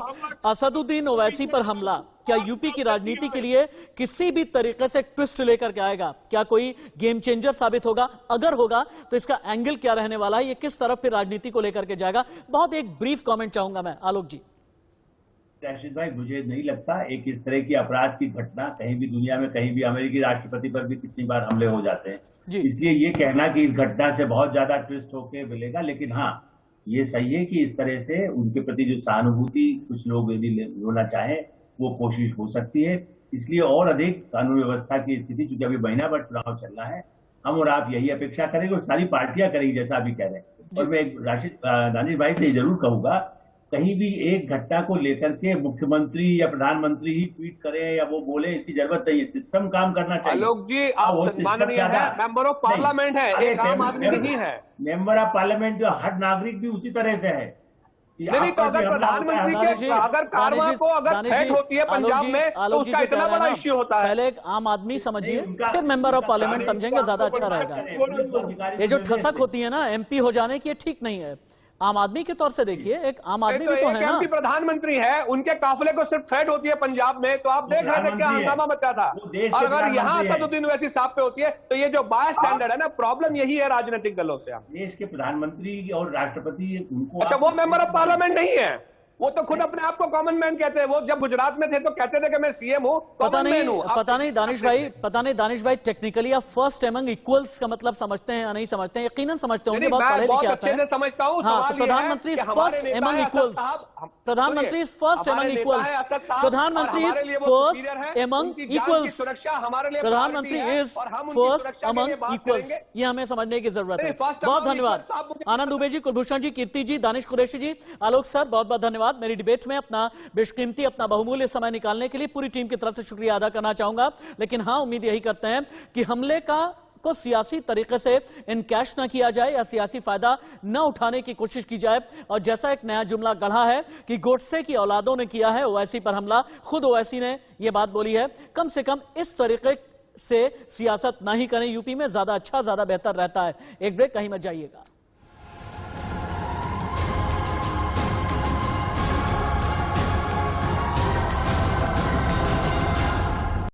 असदुद्दीन ओवैसी पर हमला क्या यूपी की राजनीति के लिए किसी भी तरीके से ट्विस्ट लेकर के आएगा? क्या कोई गेम चेंजर साबित होगा? अगर होगा तो इसका एंगल क्या रहने वाला है? ये किस तरफ फिर राजनीति को लेकर के जाएगा? बहुत एक ब्रीफ कमेंट चाहूंगा मैं आलोक जी। राशिद भाई, मुझे नहीं लगता एक इस तरह की अपराध की घटना कहीं भी दुनिया में, कहीं भी अमेरिकी राष्ट्रपति पर भी कितनी बार हमले हो जाते हैं, इसलिए ये कहना कि इस घटना से बहुत ज्यादा ट्विस्ट होके मिलेगा। लेकिन हाँ, ये सही है कि इस तरह से उनके प्रति जो सहानुभूति कुछ लोग यदि होना चाहे वो कोशिश हो सकती है। इसलिए और अधिक कानून व्यवस्था की स्थिति, चूंकि अभी महीना भर चुनाव चल रहा है, हम और आप यही अपेक्षा करेंगे और सारी पार्टियां करेंगी जैसा अभी कह रहे हैं। और मैं राशिद दानिश भाई से जरूर कहूंगा, कहीं भी एक घटना को लेकर के मुख्यमंत्री या प्रधानमंत्री ही ट्वीट करें या वो बोले, इसकी जरूरत नहीं है। सिस्टम काम करना चाहिए। आलोक जी, आप माननीय है, मेंबर ऑफ पार्लियामेंट है, एक आम आदमी नहीं है। मेंबर ऑफ पार्लियामेंट जो हर नागरिक भी उसी तरह से है। नहीं तो अगर प्रधानमंत्री के अगर कारवा को अगर थ्रेट होती है पंजाब में तो उसका इतना बड़ा इश्यू होता है। पहले एक आम आदमी समझिए, फिर मेंबर ऑफ पार्लियामेंट समझेंगे, ज्यादा अच्छा रहेगा। ये जो ठसक होती है ना एमपी हो जाने की, ये ठीक नहीं है। आम आदमी के तौर से देखिए, एक आम आदमी भी तो है ना। एमपी प्रधानमंत्री है, उनके काफिले को सिर्फ थ्रेट होती है पंजाब में, तो आप देख रहे थे क्या हंगामा मचा था। और अगर यहाँ असदुद्दीन ओवैसी साहब पे होती है तो ये जो बायस स्टैंडर्ड है ना, प्रॉब्लम यही है राजनीतिक दलों से। देश के प्रधानमंत्री और राष्ट्रपति उनको, अच्छा वो मेंबर ऑफ पार्लियामेंट नहीं है? वो तो खुद अपने आप को कॉमन मैन कहते हैं। वो जब गुजरात में थे तो कहते थे कि मैं सीएम हूं, पता कॉमन मैन हूं। नहीं दानिश भाई टेक्निकली आप फर्स्ट एमंग इक्वल्स का मतलब समझते हैं या नहीं समझते हैं? यकीनन समझते होंगे, बहुत पढ़े लिखे आते हैं। समझता हूं। हाँ, तो प्रधानमंत्री फर्स्ट एमंग इक्वल्स, प्रधानमंत्री फर्स्ट एमंग इक्वल्स, प्रधानमंत्री फर्स्ट एमंग इक्वल्स, प्रधानमंत्री इज फर्स्ट अमंग इक्वल्स, ये हमें समझने की जरूरत है। बहुत धन्यवाद आनंद दुबे जी, कुलभूषण जी, कीर्ति जी, दानिश कुरैशी जी, आलोक सर, बहुत बहुत धन्यवाद। मेरी डिबेट में अपना बेशकीमती, अपना बहुमूल्य समय निकालने के लिए पूरी टीम की तरफ से शुक्रिया अदा करना चाहूंगा। लेकिन हाँ, उम्मीद यही करते हैं कि हमले को सियासी तरीके से इनकैश ना किया जाए या सियासी फायदा न उठाने की कोशिश की जाए। और जैसा एक नया जुमला गढ़ा है कि गोडसे की औलादों ने किया है ओवैसी पर हमला, खुद ओवैसी ने यह बात बोली है। कम से कम इस तरीके से सियासत ना ही करें यूपी में, ज्यादा अच्छा, ज्यादा बेहतर रहता है। एक ब्रेक, कहीं मत जाइएगा।